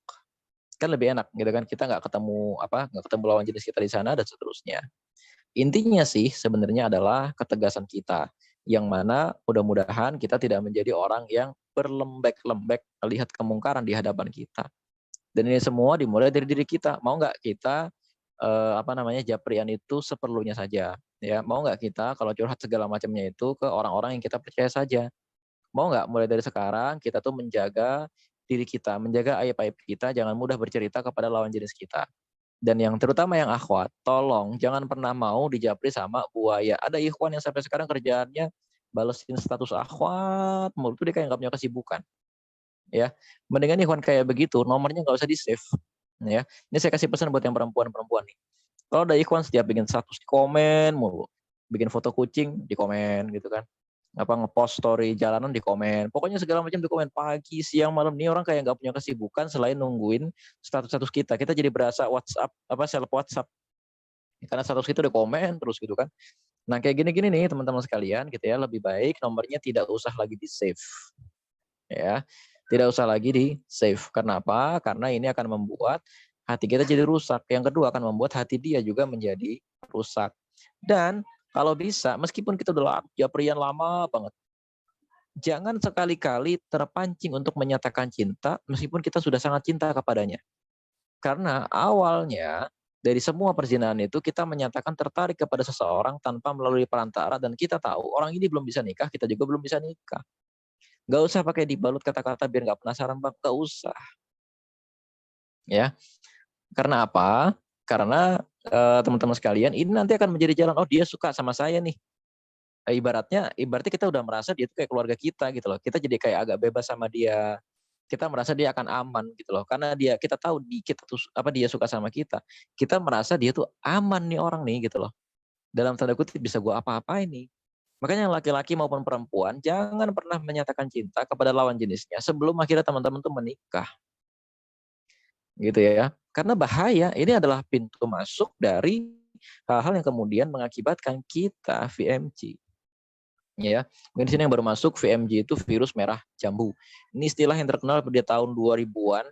Kan lebih enak gitu kan, kita nggak ketemu lawan jenis kita di sana dan seterusnya. Intinya sih sebenarnya adalah ketegasan kita, yang mana mudah-mudahan kita tidak menjadi orang yang berlembek-lembek melihat kemungkaran di hadapan kita. Dan ini semua dimulai dari diri kita. Mau nggak kita japrian itu seperlunya saja, ya? Mau nggak kita kalau curhat segala macamnya itu ke orang-orang yang kita percaya saja? Mau nggak mulai dari sekarang kita tuh menjaga diri kita, menjaga aib-aib kita, jangan mudah bercerita kepada lawan jenis kita. Dan yang terutama yang akhwat, tolong jangan pernah mau dijapri sama buaya. Ada ikhwan yang sampai sekarang kerjaannya balesin status akhwat, menurut dia kayak nggak punya kesibukan. Ya, mendingan ikhwan kayak begitu, nomornya nggak usah di save. Ya, ini saya kasih pesan buat yang perempuan-perempuan nih. Kalau ada ikhwan setiap bikin status di komen mulu, bikin foto kucing di komen gitu kan, ngepost story jalanan di komen, pokoknya segala macam di komen, pagi, siang, malam. Nih orang kayak nggak punya kesibukan selain nungguin status-status kita jadi berasa WhatsApp, seleb WhatsApp, karena status kita udah komen terus gitu kan. Nah kayak gini-gini nih teman-teman sekalian gitu ya, lebih baik nomornya tidak usah lagi di save, ya tidak usah lagi di save. Karena apa? Karena ini akan membuat hati kita jadi rusak. Yang kedua akan membuat hati dia juga menjadi rusak. Dan kalau bisa, meskipun kita udah japrian lama banget, jangan sekali-kali terpancing untuk menyatakan cinta meskipun kita sudah sangat cinta kepadanya. Karena awalnya dari semua perzinahan itu kita menyatakan tertarik kepada seseorang tanpa melalui perantara, dan kita tahu orang ini belum bisa nikah, kita juga belum bisa nikah. Gak usah pakai dibalut kata-kata biar gak penasaran, Bang. Gak usah. Ya. Karena apa? Karena teman-teman sekalian, ini nanti akan menjadi jalan, oh dia suka sama saya nih. Ibaratnya kita udah merasa dia itu kayak keluarga kita gitu loh. Kita jadi kayak agak bebas sama dia. Kita merasa dia akan aman gitu loh. Karena kita tahu dia suka sama kita. Kita merasa dia tuh aman nih orang nih gitu loh. Dalam tanda kutip bisa gua apa-apain nih. Makanya laki-laki maupun perempuan jangan pernah menyatakan cinta kepada lawan jenisnya sebelum akhirnya teman-teman tuh menikah. Gitu ya. Karena bahaya, ini adalah pintu masuk dari hal-hal yang kemudian mengakibatkan kita VMJ. Ya, mungkin di sini yang baru masuk, VMJ itu virus merah jambu. Ini istilah yang terkenal pada tahun 2000-an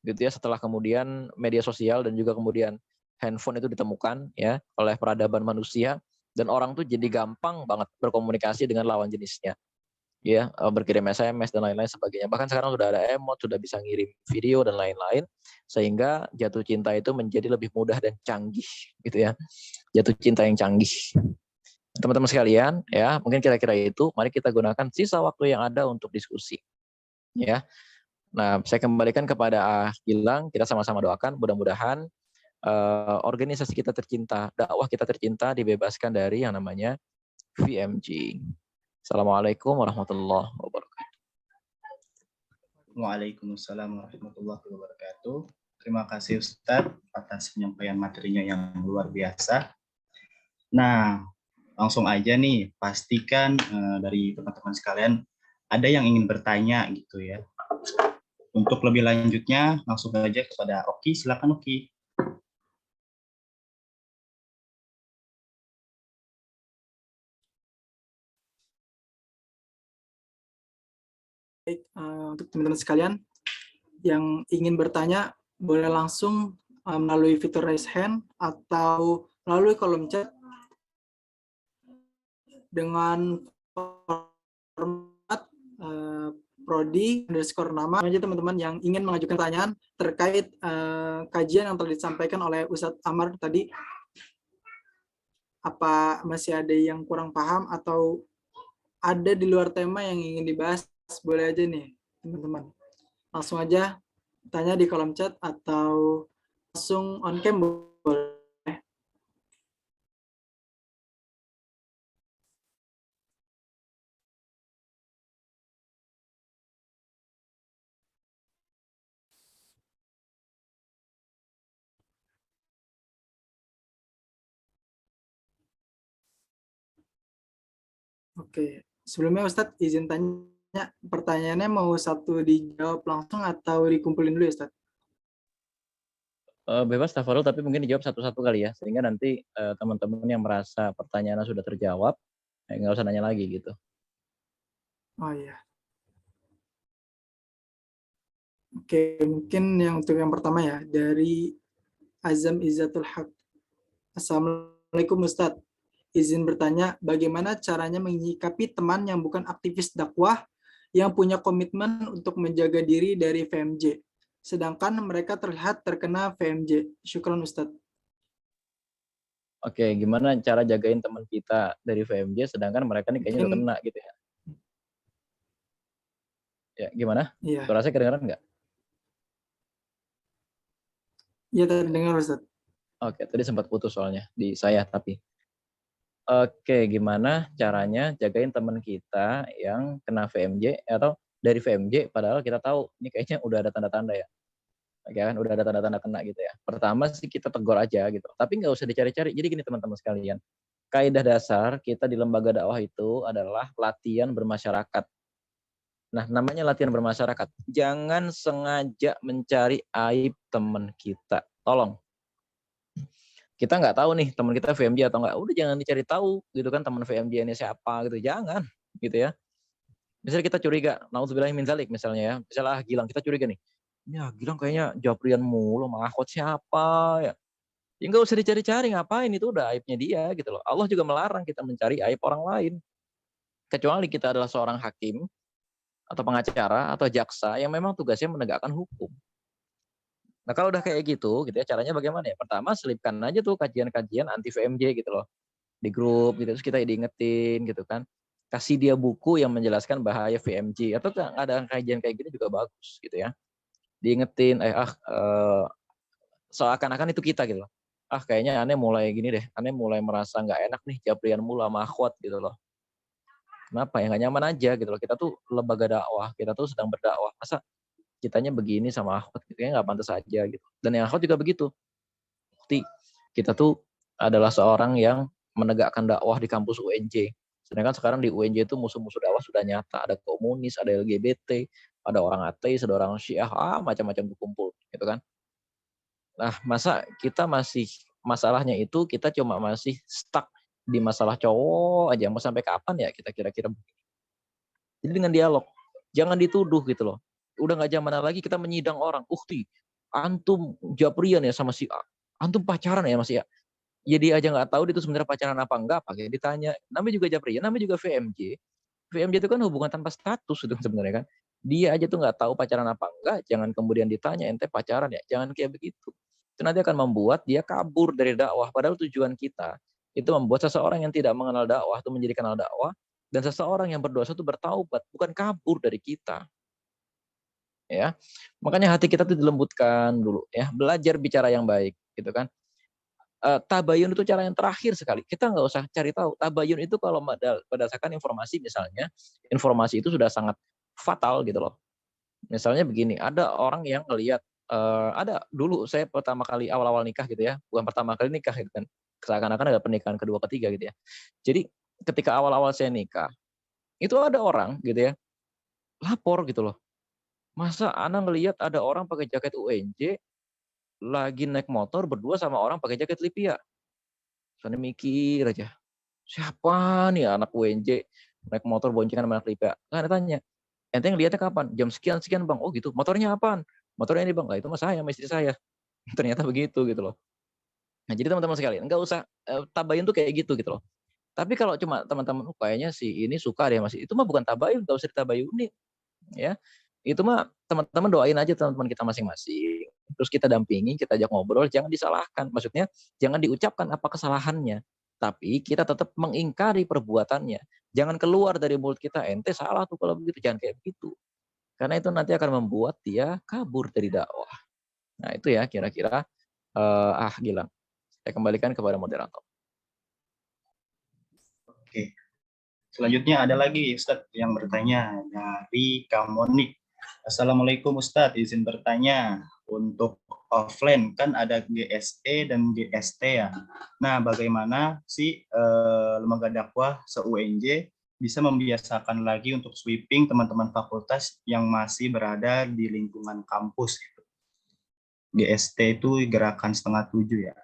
gitu ya, setelah kemudian media sosial dan juga kemudian handphone itu ditemukan ya oleh peradaban manusia, dan orang tuh jadi gampang banget berkomunikasi dengan lawan jenisnya ya, berkirim SMS dan lain-lain sebagainya. Bahkan sekarang sudah ada emot, sudah bisa ngirim video dan lain-lain, sehingga jatuh cinta itu menjadi lebih mudah dan canggih gitu ya, jatuh cinta yang canggih. Teman-teman sekalian ya, mungkin kira-kira itu, mari kita gunakan sisa waktu yang ada untuk diskusi ya. Nah, saya kembalikan kepada Gilang, kita sama-sama doakan mudah-mudahan organisasi kita tercinta, dakwah kita tercinta dibebaskan dari yang namanya VMG. Assalamualaikum warahmatullahi wabarakatuh. Waalaikumsalam warahmatullahi wabarakatuh. Terima kasih Ustadz atas penyampaian materinya yang luar biasa. Nah, langsung aja nih, pastikan dari teman-teman sekalian ada yang ingin bertanya gitu ya. Untuk lebih lanjutnya, langsung aja kepada Oki. Silakan Oki. Baik, untuk teman-teman sekalian yang ingin bertanya boleh langsung melalui fitur raise hand atau melalui kolom chat dengan format prodi underscore nama aja teman-teman yang ingin mengajukan pertanyaan terkait kajian yang telah disampaikan oleh Ustadz Amar tadi. Apa masih ada yang kurang paham atau ada di luar tema yang ingin dibahas, boleh aja nih teman-teman. Langsung aja tanya di kolom chat atau langsung on cam boleh. Oke, sebelumnya Ustadz izin tanya, pertanyaannya mau satu dijawab langsung atau dikumpulin dulu ya Ustadz? Bebas Tafarul, tapi mungkin dijawab satu-satu kali ya, sehingga nanti teman-teman yang merasa pertanyaannya sudah terjawab, nggak usah nanya lagi gitu. Oh iya. Oke, mungkin yang untuk yang pertama ya, dari Azam Izzatul Haq. Assalamualaikum Ustadz. Izin bertanya, bagaimana caranya menyikapi teman yang bukan aktivis dakwah yang punya komitmen untuk menjaga diri dari VMJ, sedangkan mereka terlihat terkena VMJ. Syukran Ustadz. Oke, gimana cara jagain teman kita dari VMJ sedangkan mereka nih kayaknya udah kena gitu ya? Ya, gimana? Iya. Suara saya kedengeran nggak? Iya, terdengar Ustadz. Oke, tadi sempat putus soalnya di saya tapi. Oke, gimana caranya jagain teman kita yang kena VMJ atau dari VMJ padahal kita tahu ini kayaknya udah ada tanda-tanda ya. Oke kan, udah ada tanda-tanda kena gitu ya. Pertama sih kita tegur aja gitu. Tapi nggak usah dicari-cari. Jadi gini teman-teman sekalian. Kaidah dasar kita di lembaga dakwah itu adalah latihan bermasyarakat. Nah, namanya latihan bermasyarakat. Jangan sengaja mencari aib teman kita. Tolong. Kita nggak tahu nih teman kita VMJ atau nggak, udah jangan dicari tahu gitu kan teman VMJ ini siapa gitu, jangan gitu ya. Misalnya kita curiga, naudzubillahi min dzalik misalnya ya, misalnya Gilang kita curiga nih, ya Gilang kayaknya Japrian mulu, mahkot siapa ya? Ya nggak usah dicari-cari, ngapain, itu udah aibnya dia gitu loh. Allah juga melarang kita mencari aib orang lain. Kecuali kita adalah seorang hakim atau pengacara atau jaksa yang memang tugasnya menegakkan hukum. Nah kalau udah kayak gitu ya caranya bagaimana ya? Pertama selipkan aja tuh kajian-kajian anti VMJ gitu loh di grup gitu, terus kita diingetin gitu kan, kasih dia buku yang menjelaskan bahaya VMJ atau ada kajian kayak gini juga bagus gitu ya, diingetin seakan-akan itu kita gitu loh, kayaknya aneh mulai gini deh, aneh mulai merasa nggak enak nih Japrian mulu sama akhwat gitu loh. Kenapa ya, nggak nyaman aja gitu loh, kita tuh lembaga dakwah, kita tuh sedang berdakwah, masa kitanya begini sama akhwat gitu, kayaknya nggak pantas aja gitu. Dan yang akhwat juga begitu, bukti kita tuh adalah seorang yang menegakkan dakwah di kampus UNJ. Sedangkan sekarang di UNJ itu musuh-musuh dakwah sudah nyata. Ada komunis, ada LGBT, ada orang ateis, ada orang syiah, macam-macam berkumpul, gitu kan. Nah, masa kita masih, masalahnya itu kita cuma masih stuck di masalah cowok aja. Mau sampai kapan ya kita kira-kira begini. Jadi dengan dialog, jangan dituduh gitu loh. Udah nggak zamannya lagi kita menyidang orang. Ukti, antum Japrian ya sama si A, antum pacaran ya Mas ya. Ya dia aja nggak tahu dia itu sebenarnya pacaran apa enggak, pakai ditanya. Namanya juga Japrian, namanya juga VMJ. VMJ itu kan hubungan tanpa status itu sebenarnya kan. Dia aja tuh nggak tahu pacaran apa enggak, jangan kemudian ditanya ente pacaran ya, jangan kayak begitu. Itu nanti akan membuat dia kabur dari dakwah. Padahal tujuan kita itu membuat seseorang yang tidak mengenal dakwah itu menjadi kenal dakwah, dan seseorang yang berdosa itu bertaubat, bukan kabur dari kita. Ya, makanya hati kita tuh dilembutkan dulu ya, belajar bicara yang baik gitu kan. Tabayun itu cara yang terakhir sekali. Kita nggak usah cari tahu. Tabayun itu kalau berdasarkan informasi misalnya, informasi itu sudah sangat fatal gitu loh. Misalnya begini, ada orang yang ngelihat, ada dulu saya pertama kali awal-awal nikah gitu ya, bukan pertama kali nikah gitu kan, seakan-akan ada pernikahan kedua ketiga gitu ya. Jadi ketika awal-awal saya nikah, itu ada orang gitu ya, lapor gitu loh. Masa ana ngelihat ada orang pakai jaket UNJ, lagi naik motor berdua sama orang pakai jaket Lipia. Saya mikir aja, siapa nih anak UNJ naik motor boncengan sama anak Lipia? Kan tanya, ente ngeliatnya kapan? Jam sekian sekian bang. Oh gitu. Motornya apaan? Motornya ini bang. Lah itu mah saya, sama istri saya. Ternyata begitu gitu loh. Nah jadi teman-teman sekalian, nggak usah tabayun tuh kayak gitu loh. Tapi kalau cuma teman-teman, kayaknya si ini suka deh masih, itu mah bukan tabayun, nggak usah ditabayunin, ya. Itu mah teman-teman doain aja teman-teman kita masing-masing. Terus kita dampingi, kita ajak ngobrol, jangan disalahkan. Maksudnya jangan diucapkan apa kesalahannya, tapi kita tetap mengingkari perbuatannya. Jangan keluar dari mulut kita, ente salah tuh kalau begitu, jangan kayak begitu. Karena itu nanti akan membuat dia kabur dari dakwah. Nah itu ya kira-kira, Gilang. Saya kembalikan kepada moderator. Oke. Selanjutnya ada lagi Ustadz yang bertanya dari Kamonik. Assalamualaikum Ustadz, izin bertanya. Untuk offline kan ada GSE dan GST ya. Nah, bagaimana sih lembaga dakwah se-UNJ bisa membiasakan lagi untuk sweeping teman-teman fakultas yang masih berada di lingkungan kampus gitu. GST itu gerakan 6:30 ya.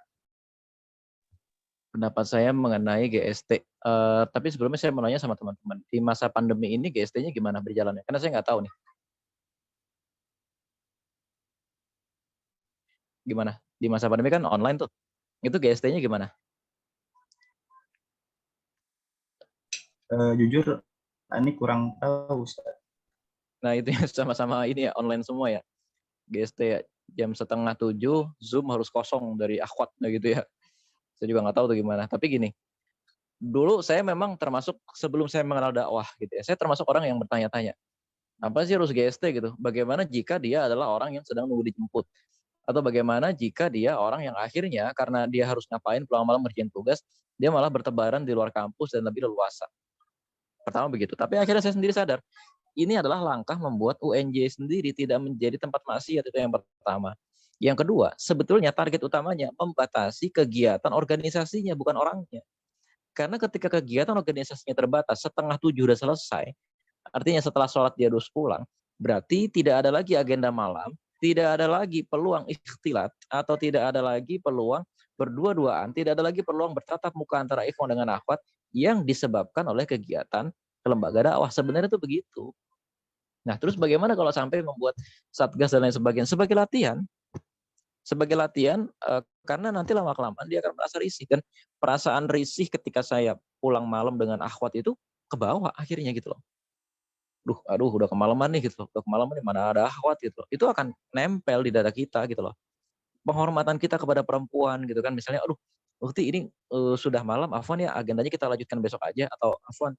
Pendapat saya mengenai GST. Tapi sebelumnya saya mau nanya sama teman-teman, di masa pandemi ini GST-nya gimana berjalannya? Karena saya nggak tahu nih. Gimana? Di masa pandemi kan online tuh. Itu GST-nya gimana? Jujur, ini kurang tahu Ustaz. Nah itu ya sama-sama ini ya online semua ya. GST ya, jam 6:30 Zoom harus kosong dari akhwatnya gitu ya. Saya juga nggak tahu tuh gimana. Tapi gini, dulu saya memang termasuk sebelum saya mengenal dakwah gitu ya. Saya termasuk orang yang bertanya-tanya, apa sih harus GST gitu? Bagaimana jika dia adalah orang yang sedang nunggu dijemput? Atau bagaimana jika dia orang yang akhirnya karena dia harus ngapain pulang malam ngerjain tugas, dia malah bertebaran di luar kampus dan lebih leluasa. Pertama begitu. Tapi akhirnya saya sendiri sadar, ini adalah langkah membuat UNJ sendiri tidak menjadi tempat maksiat, itu yang pertama. Yang kedua, sebetulnya target utamanya membatasi kegiatan organisasinya, bukan orangnya. Karena ketika kegiatan organisasinya terbatas, 6:30 udah selesai, artinya setelah sholat dia harus pulang, berarti tidak ada lagi agenda malam, tidak ada lagi peluang ikhtilat, atau tidak ada lagi peluang berdua-duaan, tidak ada lagi peluang bertatap muka antara ikhwan dengan akhwat yang disebabkan oleh kegiatan lembaga dakwah. Sebenarnya itu begitu. Nah, terus bagaimana kalau sampai membuat satgas dan lain sebagainya sebagai latihan? Sebagai latihan, karena nanti lama-kelamaan dia akan merasa risih. Dan perasaan risih ketika saya pulang malam dengan akhwat itu kebawa akhirnya gitu loh. Aduh, udah kemalaman nih gitu loh. Udah kemalaman nih, mana ada akhwat gitu loh. Itu akan nempel di dada kita gitu loh. Penghormatan kita kepada perempuan gitu kan. Misalnya, aduh, Ukti ini sudah malam, afwan ya agendanya kita lanjutkan besok aja. Atau afwan,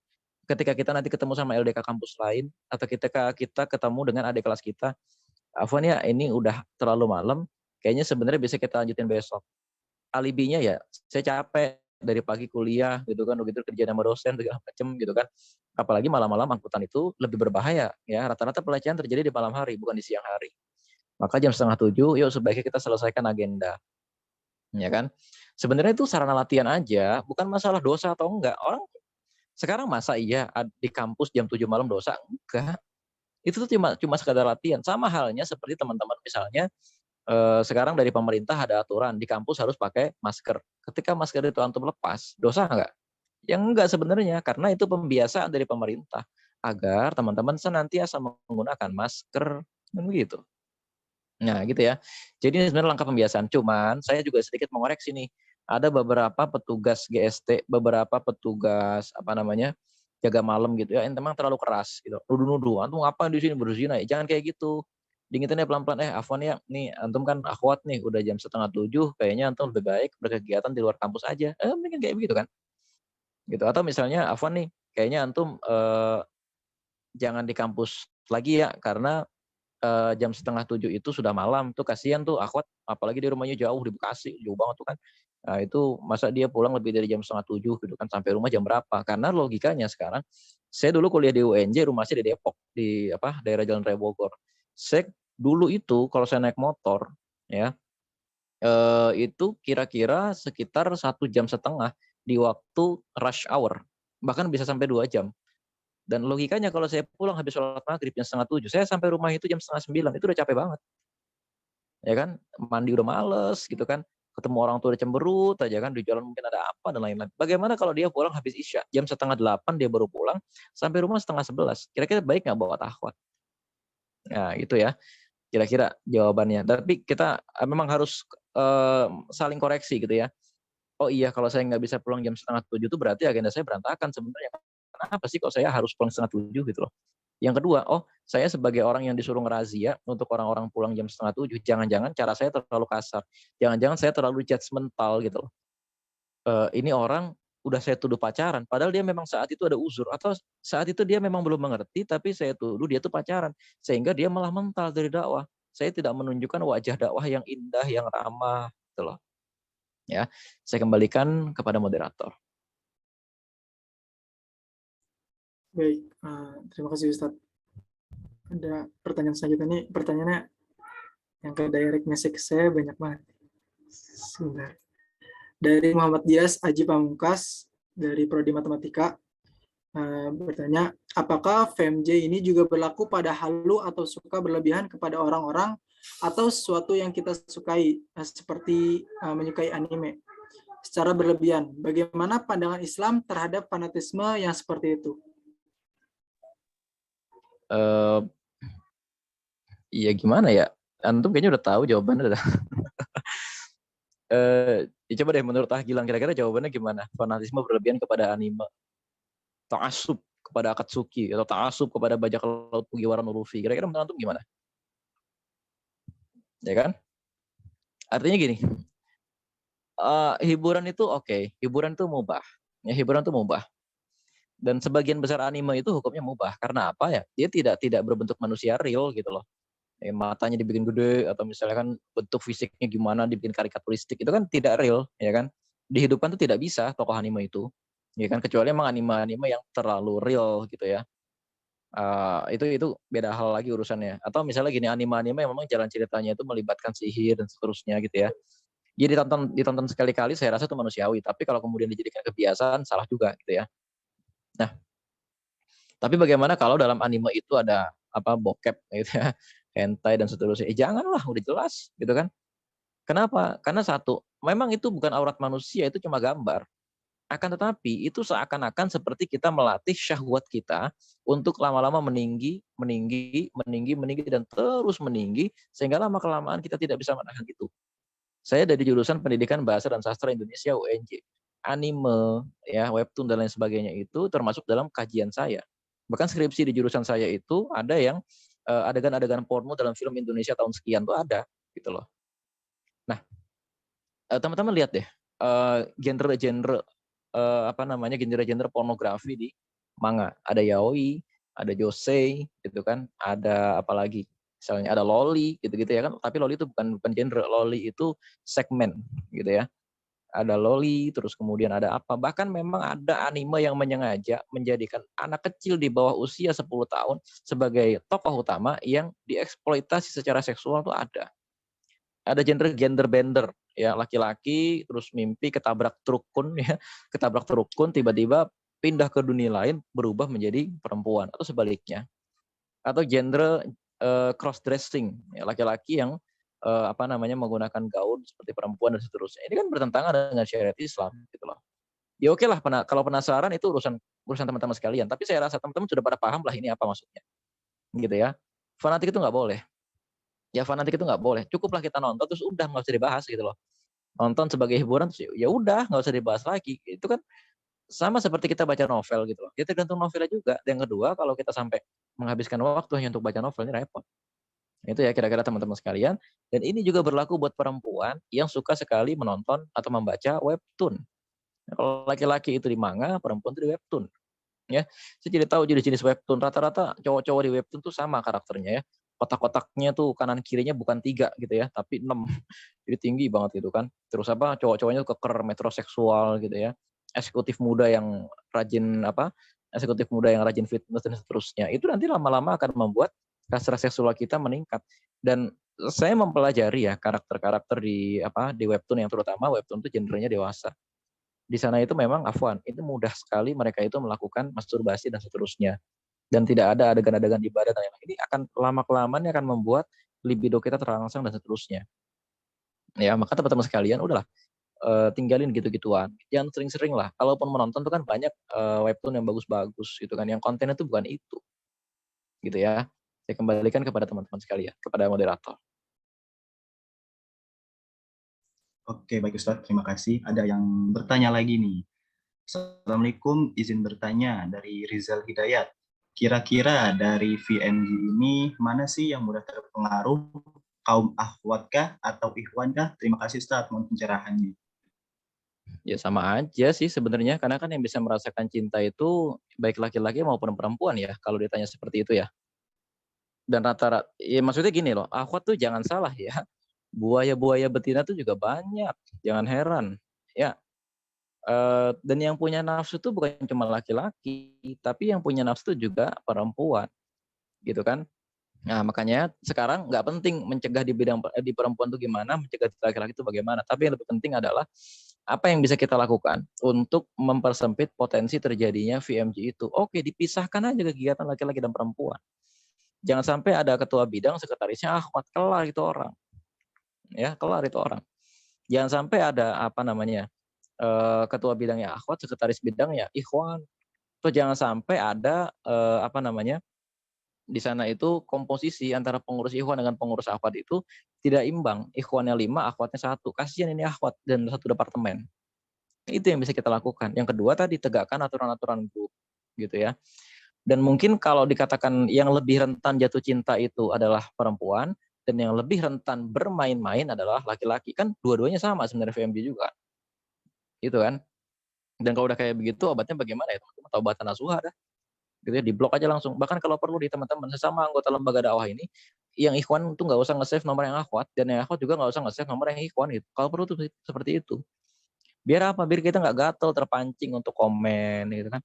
ketika kita nanti ketemu sama LDK kampus lain, atau ketika kita ketemu dengan adik kelas kita, afwan ya ini udah terlalu malam, kayaknya sebenarnya bisa kita lanjutin besok. Alibinya ya, saya capek dari pagi kuliah gitu kan, begitu kerja sama dosen segala macem gitu kan. Apalagi malam-malam angkutan itu lebih berbahaya ya. Rata-rata pelecehan terjadi di malam hari, bukan di siang hari. Maka jam 6:30, yuk sebaiknya kita selesaikan agenda. Ya kan? Sebenarnya itu sarana latihan aja, bukan masalah dosa atau enggak. Orang sekarang masa iya di kampus jam 7 malam dosa? Enggak. Itu tuh cuma sekadar latihan. Sama halnya seperti teman-teman misalnya sekarang dari pemerintah ada aturan di kampus harus pakai masker. Ketika masker itu antum lepas, dosa enggak? Yang enggak sebenarnya, karena itu pembiasaan dari pemerintah agar teman-teman senantiasa menggunakan masker, kan begitu. Nah, gitu ya. Jadi ini sebenarnya langkah pembiasaan. Cuman saya juga sedikit mengoreksi nih. Ada beberapa petugas GST, beberapa petugas apa namanya jaga malam gitu ya, yang memang terlalu keras gitu. Nuduh-nuduh, antum ngapain di sini berzina? Ya, jangan kayak gitu. Diingetin ya pelan-pelan. Afwan ya, nih antum kan akhwat nih, udah jam 6:30. Kayaknya antum lebih baik berkegiatan di luar kampus aja. Mungkin kayak begitu kan? Gitu. Atau misalnya Afwan nih, kayaknya antum jangan di kampus lagi ya, karena jam 6:30 itu sudah malam tuh, kasihan tuh akhwat, apalagi di rumahnya jauh di Bekasi, jauh banget tuh kan. Nah itu masa dia pulang lebih dari jam 6:30 gitu kan, sampai rumah jam berapa? Karena logikanya sekarang, saya dulu kuliah di UNJ, rumah saya di Depok, di apa daerah Jalan Raya Bogor. Saya dulu itu kalau saya naik motor ya, itu kira-kira sekitar 1,5 jam di waktu rush hour, bahkan bisa sampai 2 jam. Dan logikanya kalau saya pulang habis sholat maghrib jam 6:30, saya sampai rumah itu jam 8:30, itu udah capek banget. Ya kan, mandi udah males gitu kan, ketemu orang tua udah cemberut aja kan, di jalan mungkin ada apa dan lain-lain. Bagaimana kalau dia pulang habis Isya, jam 7:30 dia baru pulang, sampai rumah 10:30, kira-kira baik nggak bawa tahwat? Nah itu ya, kira-kira jawabannya. Tapi kita memang harus saling koreksi gitu ya. Oh iya, kalau saya nggak bisa pulang jam 6:30 itu berarti agenda saya berantakan sebenarnya. Kenapa sih kok saya harus pulang 6:30 gitu loh. Yang kedua, oh saya sebagai orang yang disuruh ngerazia untuk orang-orang pulang jam 6:30, jangan-jangan cara saya terlalu kasar. Jangan-jangan saya terlalu judgmental gitu loh. Ini orang udah saya tuduh pacaran, padahal dia memang saat itu ada uzur, atau saat itu dia memang belum mengerti, tapi saya tuduh dia tuh pacaran, sehingga dia malah mental dari dakwah. Saya tidak menunjukkan wajah dakwah yang indah, yang ramah, gitu loh. Ya, saya kembalikan kepada moderator. Baik, terima kasih Ustadz. Ada pertanyaan selanjutnya nih, pertanyaannya yang ke direct message saya banyak banget. Sebentar. Dari Muhammad Dias Aji Pamungkas dari Prodi Matematika bertanya, apakah FMJ ini juga berlaku pada halu atau suka berlebihan kepada orang-orang atau sesuatu yang kita sukai, seperti menyukai anime secara berlebihan? Bagaimana pandangan Islam terhadap fanatisme yang seperti itu? Iya gimana ya? Antum kayaknya udah tahu jawabannya dah. Coba deh menurut Gilang, kira-kira jawabannya gimana? Fanatisme berlebihan kepada anime, ta'assub kepada Akatsuki, atau ta'assub kepada bajak laut Mugiwara no Luffy. Kira-kira menurut antum gimana? Ya kan? Artinya gini, hiburan itu oke, hiburan itu mubah. Ya, hiburan itu mubah. Dan sebagian besar anime itu hukumnya mubah. Karena apa ya? Dia tidak berbentuk manusia real gitu loh. Matanya dibikin gede, atau misalnya kan bentuk fisiknya gimana dibikin karikaturistik, itu kan tidak real, ya kan? Dihidupkan tuh tidak bisa tokoh anime itu, ya kan? Kecuali emang anime-anime yang terlalu real gitu ya. Itu beda hal lagi urusannya. Atau misalnya gini, anime-anime yang memang jalan ceritanya itu melibatkan sihir dan seterusnya gitu ya. Jadi ditonton sekali-kali saya rasa itu manusiawi, tapi kalau kemudian dijadikan kebiasaan salah juga gitu ya. Nah, tapi bagaimana kalau dalam anime itu ada apa bokep gitu ya, hentai dan seterusnya. Janganlah, udah jelas gitu kan. Kenapa? Karena satu, memang itu bukan aurat manusia, itu cuma gambar. Akan tetapi itu seakan-akan seperti kita melatih syahwat kita untuk lama-lama meninggi, meninggi, meninggi, meninggi dan terus meninggi, sehingga lama-kelamaan kita tidak bisa menahan itu. Saya dari jurusan Pendidikan Bahasa dan Sastra Indonesia UNJ. Anime, ya, webtoon dan lain sebagainya itu termasuk dalam kajian saya. Bahkan skripsi di jurusan saya itu ada yang adegan-adegan porno dalam film Indonesia tahun sekian tuh ada, gitu loh. Nah, teman-teman lihat deh genre-genre genre-genre pornografi di manga. Ada yaoi, ada josei, gitu kan. Ada apalagi? Misalnya ada loli, gitu-gitu ya kan. Tapi loli itu bukan genre, loli itu segmen, gitu ya. Ada loli, terus kemudian ada apa. Bahkan memang ada anime yang menyengaja menjadikan anak kecil di bawah usia 10 tahun sebagai tokoh utama yang dieksploitasi secara seksual tuh ada. Ada gender bender, ya, laki-laki terus mimpi ketabrak trukun ya, ketabrak trukun tiba-tiba pindah ke dunia lain berubah menjadi perempuan atau sebaliknya. Atau genre cross dressing, ya, laki-laki yang menggunakan gaun seperti perempuan dan seterusnya. Ini kan bertentangan dengan syariat Islam gitu loh. Ya oke lah, kalau penasaran itu urusan teman-teman sekalian, tapi saya rasa teman-teman sudah pada paham lah ini apa maksudnya. Gitu ya. Fanatik itu nggak boleh. Ya fanatik itu nggak boleh. Cukuplah kita nonton terus udah nggak usah dibahas gitu loh. Nonton sebagai hiburan terus ya udah nggak usah dibahas lagi. Itu kan sama seperti kita baca novel gitu loh. Ya tergantung novelnya juga. Yang kedua kalau kita sampai menghabiskan waktu hanya untuk baca novel ini repot. Itu ya kira-kira teman-teman sekalian. Dan ini juga berlaku buat perempuan yang suka sekali menonton atau membaca webtoon. Nah, kalau laki-laki itu di manga, perempuan itu di webtoon. Ya, saya jadi tahu jenis-jenis webtoon. Rata-rata cowok-cowok di webtoon tuh sama karakternya ya. Kotak-kotaknya tuh kanan kirinya bukan 3 gitu ya, tapi 6. Jadi tinggi banget gitu kan. Terus apa cowok-cowoknya keker metroseksual gitu ya. Eksekutif muda yang rajin eksekutif muda yang rajin fitness dan seterusnya. Itu nanti lama-lama akan membuat hasrat seksual kita meningkat. Dan saya mempelajari ya karakter-karakter di webtoon yang terutama webtoon itu genrenya dewasa. Di sana itu memang afwan, itu mudah sekali mereka itu melakukan masturbasi dan seterusnya. Dan tidak ada adegan-adegan ibadah dan lain-lain. Ini akan lama-kelamaan akan membuat libido kita terangsang dan seterusnya. Ya, maka teman-teman sekalian udahlah tinggalin gitu-gituan. Jangan sering-sering lah. Kalaupun menonton tuh kan banyak webtoon yang bagus-bagus gitu kan. Yang kontennya itu bukan itu. Gitu ya. Saya kembalikan kepada teman-teman sekalian, kepada moderator. Oke, baik Ustadz, terima kasih. Ada yang bertanya lagi nih. Assalamualaikum, izin bertanya dari Rizal Hidayat. Kira-kira dari VMG ini mana sih yang mudah terpengaruh? Kaum akhwatkah atau ikhwankah? Terima kasih Ustadz, mohon pencerahannya. Ya sama aja sih sebenarnya, karena kan yang bisa merasakan cinta itu baik laki-laki maupun perempuan ya, kalau ditanya seperti itu ya. Dan rata-rata, ya maksudnya gini loh, akhwat tuh jangan salah ya. Buaya-buaya betina tuh juga banyak, jangan heran. Ya, dan yang punya nafsu tuh bukan cuma laki-laki, tapi yang punya nafsu tuh juga perempuan, gitu kan. Nah, makanya sekarang nggak penting mencegah di perempuan tuh gimana, mencegah di laki-laki itu bagaimana. Tapi yang lebih penting adalah apa yang bisa kita lakukan untuk mempersempit potensi terjadinya VMG itu. Oke, dipisahkan aja kegiatan laki-laki dan perempuan. Jangan sampai ada ketua bidang, sekretarisnya akhwat, kelar itu orang. Ya, kelar itu orang. Jangan sampai ada ketua bidangnya akhwat, sekretaris bidangnya ikhwan. Terus jangan sampai ada di sana itu komposisi antara pengurus ikhwan dengan pengurus akhwat itu tidak imbang. Ikhwannya 5, akhwatnya 1. Kasihan ini akhwat dan satu departemen. Itu yang bisa kita lakukan. Yang kedua tadi tegakkan aturan-aturan grup gitu ya. Dan mungkin kalau dikatakan yang lebih rentan jatuh cinta itu adalah perempuan dan yang lebih rentan bermain-main adalah laki-laki. Kan dua-duanya sama sebenarnya VMG juga. Itu kan. Dan kalau udah kayak begitu obatnya bagaimana ya? Taubatan nasuha dah. Gitu ya, diblok aja langsung. Bahkan kalau perlu di teman-teman sesama anggota lembaga dakwah ini, yang ikhwan tuh nggak usah nge-save nomor yang akhwat dan yang akhwat juga nggak usah nge-save nomor yang ikhwan gitu. Kalau perlu tuh seperti itu. Biar apa? Biar kita nggak gatel terpancing untuk komen gitu kan.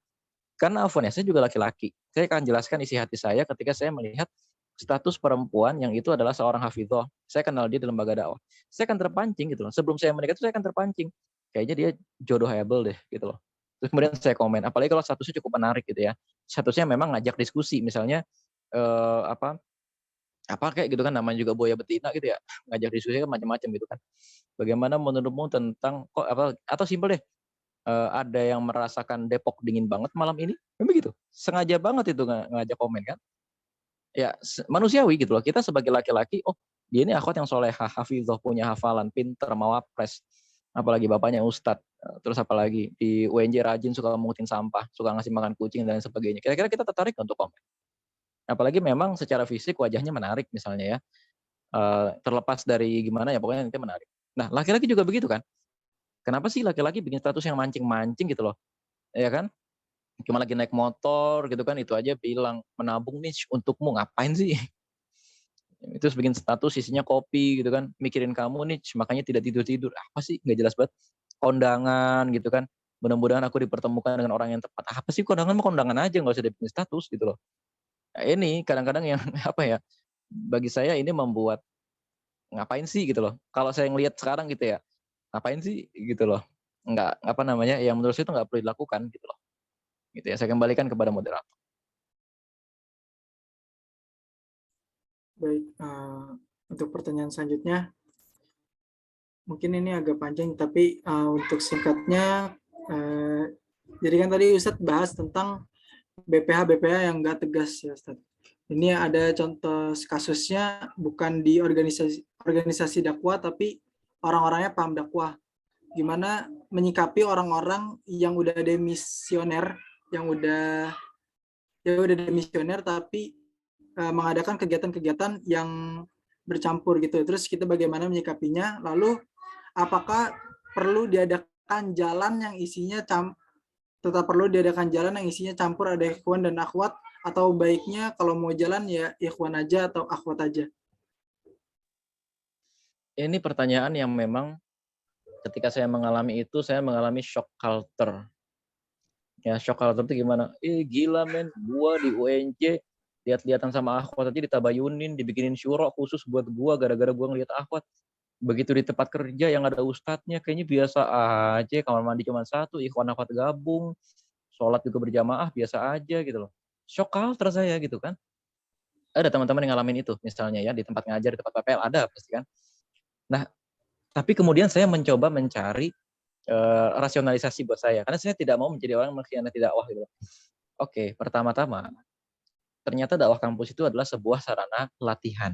Karena afwan ya, saya juga laki-laki. Saya akan jelaskan isi hati saya ketika saya melihat status perempuan yang itu adalah seorang hafidhah. Saya kenal dia di lembaga dakwah. Saya akan terpancing gitu loh. Sebelum saya menikah itu saya akan terpancing. Kayaknya dia jodohable deh gitu loh. Terus kemudian saya komen, apalagi kalau statusnya cukup menarik gitu ya. Statusnya memang ngajak diskusi, misalnya apa kayak gitu kan, namanya juga buaya betina gitu ya. Ngajak diskusi kan macam-macam gitu kan. Bagaimana menurutmu tentang atau simpel deh, ada yang merasakan Depok dingin banget malam ini? Memang begitu. Sengaja banget itu ngajak komen kan. Ya manusiawi gitu loh. Kita sebagai laki-laki, oh dia ini akhwat yang solehah, hafizah, punya hafalan, pinter, mawapres. Apalagi bapaknya ustadz. Terus apalagi di UNJ rajin, suka mengutin sampah, suka ngasih makan kucing dan sebagainya. Kira-kira kita tertarik untuk komen. Apalagi memang secara fisik wajahnya menarik misalnya ya. Terlepas dari gimana ya, pokoknya nanti menarik. Nah laki-laki juga begitu kan. Kenapa sih laki-laki bikin status yang mancing-mancing gitu loh, ya kan? Cuma lagi naik motor gitu kan, itu aja bilang menabung nih untukmu, ngapain sih? Terus bikin status isinya kopi gitu kan, mikirin kamu nih, makanya tidak tidur-tidur. Apa sih? Nggak jelas banget. Kondangan gitu kan. Mudah-mudahan aku dipertemukan dengan orang yang tepat. Apa sih kondangan? Mah kondangan aja, nggak usah dibikin status gitu loh. Nah, ini kadang-kadang yang apa ya? Bagi saya ini membuat ngapain sih gitu loh. Kalau saya ngelihat sekarang gitu ya, ngapain sih gitu loh. Nggak yang menurut saya itu nggak perlu dilakukan gitu loh. Gitu ya, saya kembalikan kepada moderator. Baik, untuk pertanyaan selanjutnya, mungkin ini agak panjang, tapi untuk singkatnya, jadi kan tadi Ustadz bahas tentang BPH yang nggak tegas ya Ustadz. Ini ada contoh kasusnya bukan di organisasi dakwah, tapi orang-orangnya paham dakwah. Gimana menyikapi orang-orang yang udah demisioner, yang udah demisioner tapi mengadakan kegiatan-kegiatan yang bercampur gitu. Terus kita bagaimana menyikapinya? Lalu apakah perlu diadakan jalan yang isinya campur ada ikhwan dan akhwat, atau baiknya kalau mau jalan ya ikhwan aja atau akhwat aja? Ini pertanyaan yang memang ketika saya mengalami itu, saya mengalami shock culture. Ya, shock culture itu gimana? Gila men, gua di UNJ lihat-lihatan sama akhwat aja ditabayunin, dibikinin syuro khusus buat gua gara-gara gua ngeliat akhwat. Begitu di tempat kerja yang ada ustadznya, kayaknya biasa aja, kamar mandi cuma satu, ikhwan akhwat gabung, sholat juga berjamaah biasa aja gitu loh. Shock culture saya gitu kan. Ada teman-teman yang ngalamin itu misalnya ya, di tempat ngajar, di tempat PPL ada pasti kan. Nah, tapi kemudian saya mencoba mencari rasionalisasi buat saya, karena saya tidak mau menjadi orang yang mengkhianati dakwah gitu. Oke, pertama-tama ternyata dakwah kampus itu adalah sebuah sarana latihan.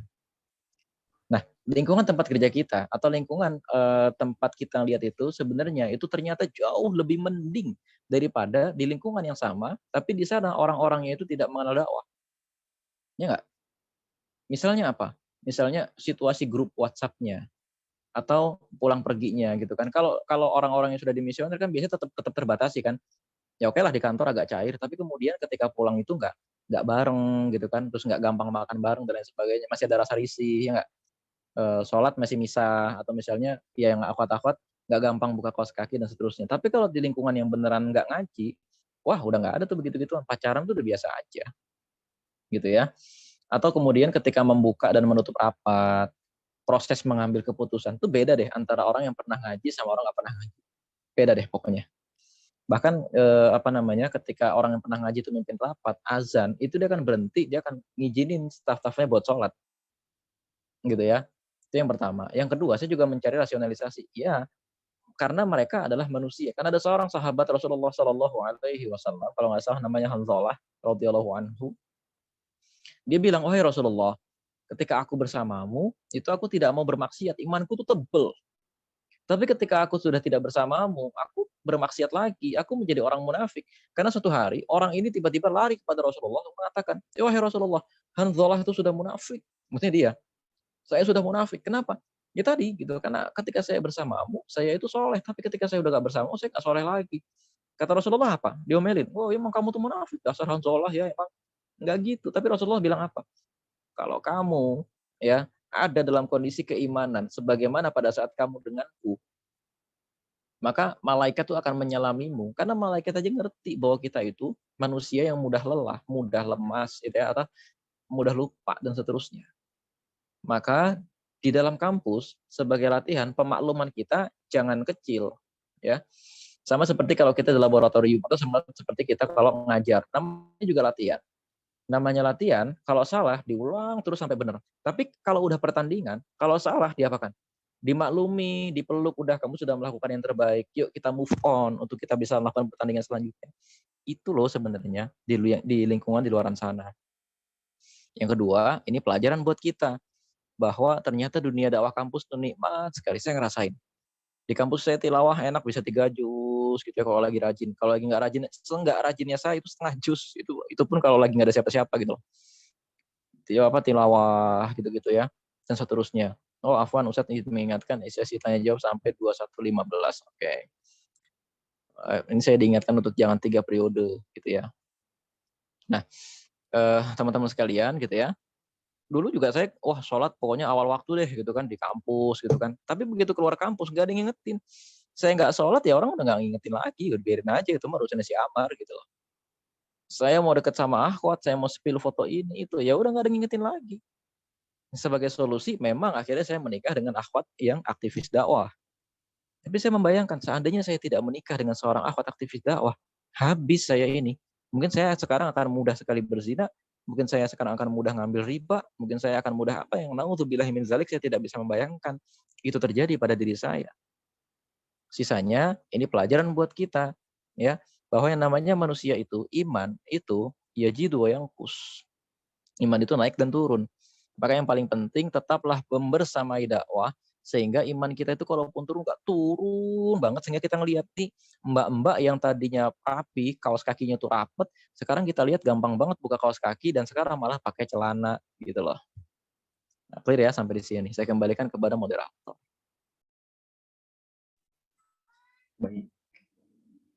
Nah, lingkungan tempat kerja kita atau lingkungan tempat kita lihat itu sebenarnya itu ternyata jauh lebih mending daripada di lingkungan yang sama, tapi di sana orang-orangnya itu tidak mengenal dakwah. Ya nggak? Misalnya apa? Misalnya situasi grup WhatsApp-nya atau pulang perginya gitu kan. Kalau kalau orang-orang yang sudah dimisioner kan biasanya tetap terbatasi kan. Ya oke lah di kantor agak cair, tapi kemudian ketika pulang itu nggak bareng gitu kan, terus nggak gampang makan bareng dan lain sebagainya, masih ada rasa risih, ya nggak? Sholat masih misah, atau misalnya ya yang akhwat-akhwat nggak gampang buka kaos kaki dan seterusnya. Tapi kalau di lingkungan yang beneran nggak ngaji, wah udah nggak ada tuh begitu-gituan, pacaran tuh udah biasa aja gitu ya. Atau kemudian ketika membuka dan menutup rapat, proses mengambil keputusan tuh beda deh antara orang yang pernah ngaji sama orang nggak pernah ngaji. Beda deh pokoknya. Bahkan ketika orang yang pernah ngaji itu mimpin rapat, azan, itu dia akan berhenti, dia akan ngizinin staf-stafnya buat sholat. Gitu ya. Itu yang pertama. Yang kedua, saya juga mencari rasionalisasi. Ya, karena mereka adalah manusia. Karena ada seorang sahabat Rasulullah Shallallahu Alaihi Wasallam, kalau nggak salah namanya Hanzalah radhiyallahu anhu. Dia bilang, "Wahai Rasulullah, ketika aku bersamamu, itu aku tidak mau bermaksiat. Imanku tuh tebel. Tapi ketika aku sudah tidak bersamamu, aku bermaksiat lagi. Aku menjadi orang munafik. Karena suatu hari, orang ini tiba-tiba lari kepada Rasulullah untuk mengatakan, wahai Rasulullah, Hanzalah itu sudah munafik." Maksudnya dia, saya sudah munafik. Kenapa? Ya tadi gitu. Karena ketika saya bersamamu, saya itu soleh. Tapi ketika saya udah gak bersamamu, saya gak soleh lagi. Kata Rasulullah apa? Diomelin. Oh emang kamu tuh munafik. Dasar Hanzalah ya emang. Enggak gitu. Tapi Rasulullah bilang apa? Kalau kamu ya ada dalam kondisi keimanan sebagaimana pada saat kamu denganku, maka malaikat itu akan menyelamimu, karena malaikat aja ngerti bahwa kita itu manusia yang mudah lelah, mudah lemas, gitu ya, atau mudah lupa dan seterusnya. Maka di dalam kampus sebagai latihan pemakluman kita jangan kecil, ya. Sama seperti kalau kita di laboratorium atau sama seperti kita kalau ngajar, namanya juga latihan. Namanya latihan, kalau salah diulang terus sampai benar. Tapi kalau udah pertandingan, kalau salah diapakan? Dimaklumi, dipeluk, udah kamu sudah melakukan yang terbaik. Yuk kita move on untuk kita bisa melakukan pertandingan selanjutnya. Itu loh sebenarnya di lingkungan di luar sana. Yang kedua, ini pelajaran buat kita bahwa ternyata dunia dakwah kampus tuh nikmat sekali. Saya ngerasain. Di kampus saya tilawah enak bisa 3 juz gitu ya kalau lagi rajin. Kalau lagi nggak rajin, enggak rajinnya saya itu setengah juz. Itu pun kalau lagi nggak ada siapa-siapa gitu loh. Tilawah gitu-gitu ya dan seterusnya. Oh, afwan Ustadz mengingatkan sesi tanya jawab sampai 21.15. Oke. Ini saya diingatkan untuk jangan 3 periode gitu ya. Nah, teman-teman sekalian gitu ya. Dulu juga saya sholat pokoknya awal waktu deh gitu kan di kampus gitu kan. Tapi begitu keluar kampus nggak ada yang ngingetin. Saya nggak sholat ya orang udah nggak ngingetin lagi, biarin aja itu mah urusannya si Amar gitu loh. Saya mau deket sama akhwat, saya mau spill foto ini itu, ya udah nggak ada yang ngingetin lagi. Sebagai solusi memang akhirnya saya menikah dengan akhwat yang aktivis dakwah. Tapi saya membayangkan seandainya saya tidak menikah dengan seorang akhwat aktivis dakwah, habis saya ini. Mungkin saya sekarang akan mudah sekali berzina, mungkin saya sekarang akan mudah ngambil riba, mungkin saya akan mudah apa yang naudzubillahi min zalik, saya tidak bisa membayangkan itu terjadi pada diri saya. Sisanya ini pelajaran buat kita ya, bahwa yang namanya manusia itu iman itu yajidu wa yanqus. Iman itu naik dan turun. Maka yang paling penting tetaplah membersamai dakwah, sehingga iman kita itu kalaupun turun nggak turun banget, sehingga kita ngelihat nih mbak-mbak yang tadinya rapi, kaos kakinya tuh rapet, sekarang kita lihat gampang banget buka kaos kaki dan sekarang malah pakai celana gitu loh. Nah, clear ya sampai di sini. Saya kembalikan kepada moderator. Baik.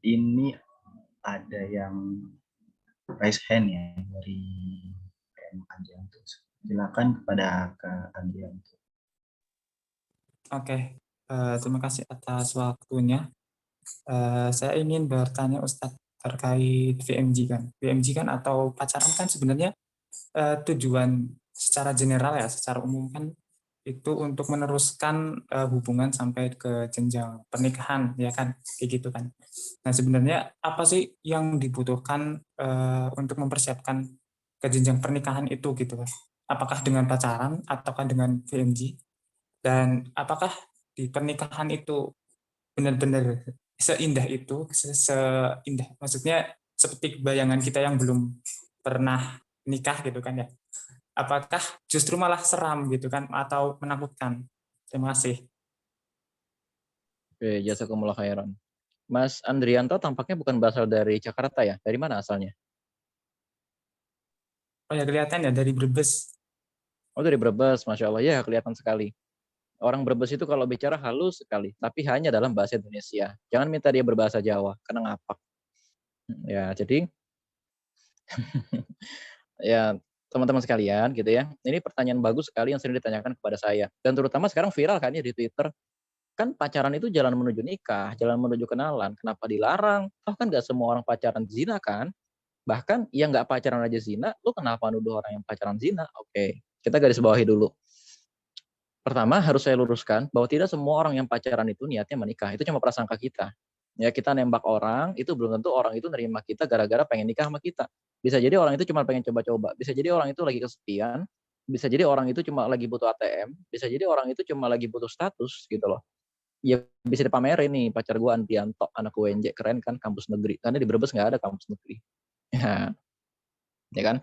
Ini ada yang raise hand ya dari PM Anjanto. Silakan kepada Kak Anjanto. Oke, terima kasih atas waktunya. Saya ingin bertanya Ustadz terkait VMG kan. VMG kan atau pacaran kan sebenarnya tujuan secara general ya, secara umum kan itu untuk meneruskan hubungan sampai ke jenjang pernikahan ya kan, kayak gitu kan. Nah sebenarnya apa sih yang dibutuhkan untuk mempersiapkan ke jenjang pernikahan itu gitu kan? Apakah dengan pacaran ataukah dengan VMG? Dan apakah di pernikahan itu benar-benar seindah itu, seindah, maksudnya seperti bayangan kita yang belum pernah nikah gitu kan ya? Apakah justru malah seram gitu kan, atau menakutkan? Terima kasih. Oke, jazakumullah khairan. Mas Andrianto tampaknya bukan berasal dari Jakarta ya? Dari mana asalnya? Oh ya kelihatan ya dari Brebes. Oh dari Brebes, Masya Allah. Ya kelihatan sekali. Orang Brebes itu kalau bicara halus sekali, tapi hanya dalam bahasa Indonesia. Jangan minta dia berbahasa Jawa, karena ngapak. Ya, jadi ya teman-teman sekalian gitu ya. Ini pertanyaan bagus sekali yang sering ditanyakan kepada saya. Dan terutama sekarang viral kan ya di Twitter. Kan pacaran itu jalan menuju nikah, jalan menuju kenalan. Kenapa dilarang? Toh kan nggak semua orang pacaran zina kan? Bahkan yang nggak pacaran aja zina, lu kenapa nuduh orang yang pacaran zina? Oke, kita garis bawahi dulu. Pertama, harus saya luruskan bahwa tidak semua orang yang pacaran itu niatnya menikah. Itu cuma prasangka kita. Ya, kita nembak orang, itu belum tentu orang itu nerima kita gara-gara pengen nikah sama kita. Bisa jadi orang itu cuma pengen coba-coba. Bisa jadi orang itu lagi kesepian. Bisa jadi orang itu cuma lagi butuh ATM. Bisa jadi orang itu cuma lagi butuh status gitu loh. Ya bisa dipamerin nih, pacar gue Antianto, anak UNJ, keren kan, kampus negeri. Karena di Brebes nggak ada kampus negeri. Ya kan?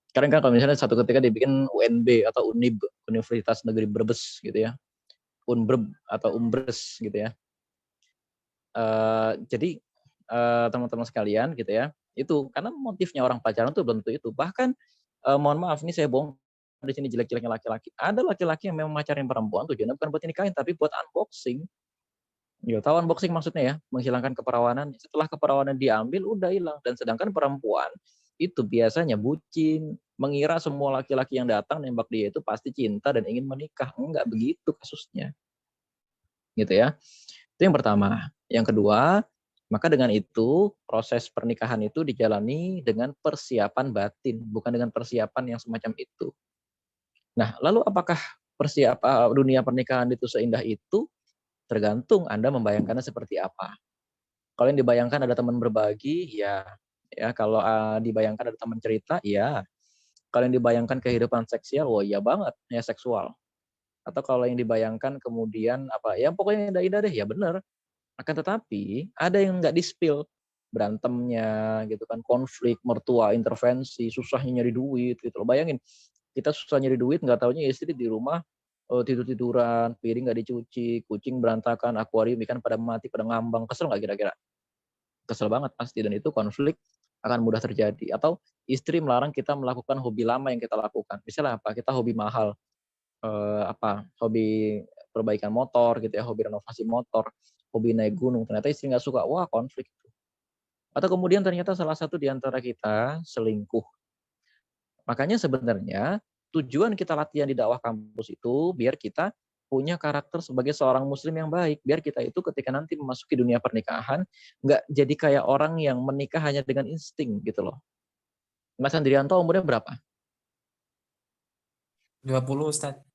Sekarang kan kalau misalnya satu ketika dibikin UNB atau UNIB, Universitas Negeri Brebes gitu ya, Unbreb atau Umbres gitu ya. Jadi teman-teman sekalian gitu ya, itu karena motifnya orang pacaran tuh belum tentu itu. Bahkan mohon maaf nih saya bohong di sini jelek-jeleknya laki-laki. Ada laki-laki yang memang pacarin perempuan tujuannya bukan buat nikahin tapi buat unboxing. Ya, tahu unboxing maksudnya ya, menghilangkan keperawanan. Setelah keperawanan diambil, udah hilang. Dan sedangkan perempuan itu biasanya bucin, mengira semua laki-laki yang datang nembak dia itu pasti cinta dan ingin menikah. Enggak begitu kasusnya. Gitu ya. Itu yang pertama. Yang kedua, maka dengan itu proses pernikahan itu dijalani dengan persiapan batin, bukan dengan persiapan yang semacam itu. Nah, lalu apakah dunia pernikahan itu seindah itu? Tergantung Anda membayangkannya seperti apa. Kalau yang dibayangkan ada teman berbagi, ya. Ya, kalau dibayangkan ada teman cerita, ya. Kalau yang dibayangkan kehidupan seksual, oh iya banget, ya seksual. Atau kalau yang dibayangkan kemudian apa, ya pokoknya indah-indah deh, ya benar. Akan tetapi ada yang nggak di-spill, berantemnya gitu kan, konflik, mertua intervensi, susahnya nyari duit gitu loh. Bayangin, kita susah nyari duit, nggak taunya istri di rumah tidur-tiduran, piring nggak dicuci, kucing berantakan, akuarium ikan pada mati, pada ngambang. Kesel nggak kira-kira? Kesel banget pasti, dan itu konflik akan mudah terjadi. Atau istri melarang kita melakukan hobi lama yang kita lakukan. Misalnya apa? Kita hobi mahal, hobi perbaikan motor gitu ya, hobi renovasi motor, hobi naik gunung. Ternyata istri nggak suka, wah konflik. Atau kemudian ternyata salah satu di antara kita selingkuh. Makanya sebenarnya tujuan kita latihan di dakwah kampus itu biar kita punya karakter sebagai seorang muslim yang baik. Biar kita itu ketika nanti memasuki dunia pernikahan, nggak jadi kayak orang yang menikah hanya dengan insting gitu loh. Mas Andrianto umurnya berapa? 20 Ustadz.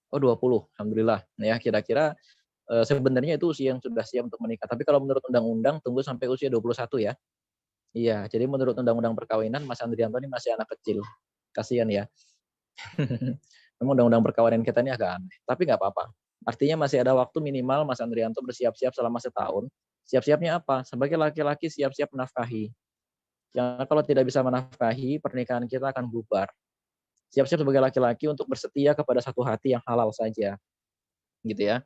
Oh 20, Alhamdulillah. Ya kira-kira sebenarnya itu usia yang sudah siap untuk menikah. Tapi kalau menurut undang-undang tunggu sampai usia 21 ya. Iya, jadi menurut undang-undang perkawinan Mas Andrianto ini masih anak kecil. Kasihan ya. Memang undang-undang perkawinan kita ini agak aneh, tapi nggak apa-apa. Artinya masih ada waktu minimal Mas Andrianto bersiap-siap selama setahun. Siap-siapnya apa? Sebagai laki-laki siap-siap menafkahi. Karena kalau tidak bisa menafkahi, pernikahan kita akan bubar. Siap-siap sebagai laki-laki untuk bersetia kepada satu hati yang halal saja. Gitu ya.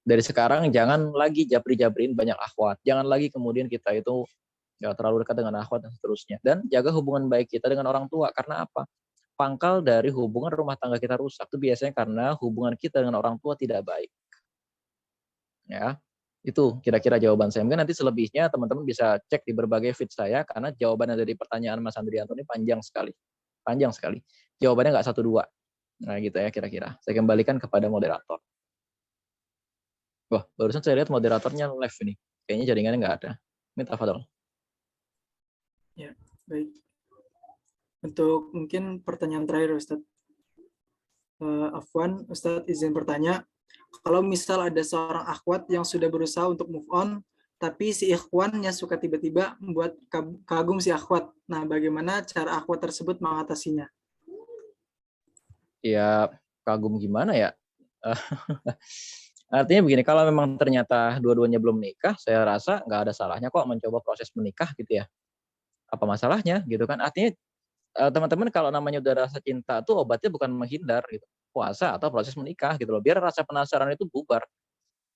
Dari sekarang jangan lagi jabri-jabrin banyak akhwat. Jangan lagi kemudian kita itu nggak terlalu dekat dengan akhwat dan seterusnya. Dan jaga hubungan baik kita dengan orang tua. Karena apa? Pangkal dari hubungan rumah tangga kita rusak itu biasanya karena hubungan kita dengan orang tua tidak baik. Ya, itu kira-kira jawaban saya. Mungkin nanti selebihnya teman-teman bisa cek di berbagai feed saya karena jawabannya dari pertanyaan Mas Andrianto ini panjang sekali. Panjang sekali. Jawabannya nggak 1-2. Nah gitu ya kira-kira. Saya kembalikan kepada moderator. Wah, barusan saya lihat moderatornya live ini. Kayaknya jaringannya nggak ada. Minta tafadhol. Ya, baik. Untuk mungkin pertanyaan terakhir, Ustadz. Afwan, Ustadz izin bertanya. Kalau misal ada seorang akhwat yang sudah berusaha untuk move on, tapi si ikhwannya suka tiba-tiba membuat kagum si akhwat. Nah, bagaimana cara akhwat tersebut mengatasinya? Ya, kagum gimana ya? Artinya begini, kalau memang ternyata dua-duanya belum menikah, saya rasa nggak ada salahnya kok mencoba proses menikah gitu ya. Apa masalahnya gitu kan? Artinya teman-teman kalau namanya udah rasa cinta tuh obatnya bukan menghindar gitu. Puasa atau proses menikah gitu loh. Biar rasa penasaran itu bubar.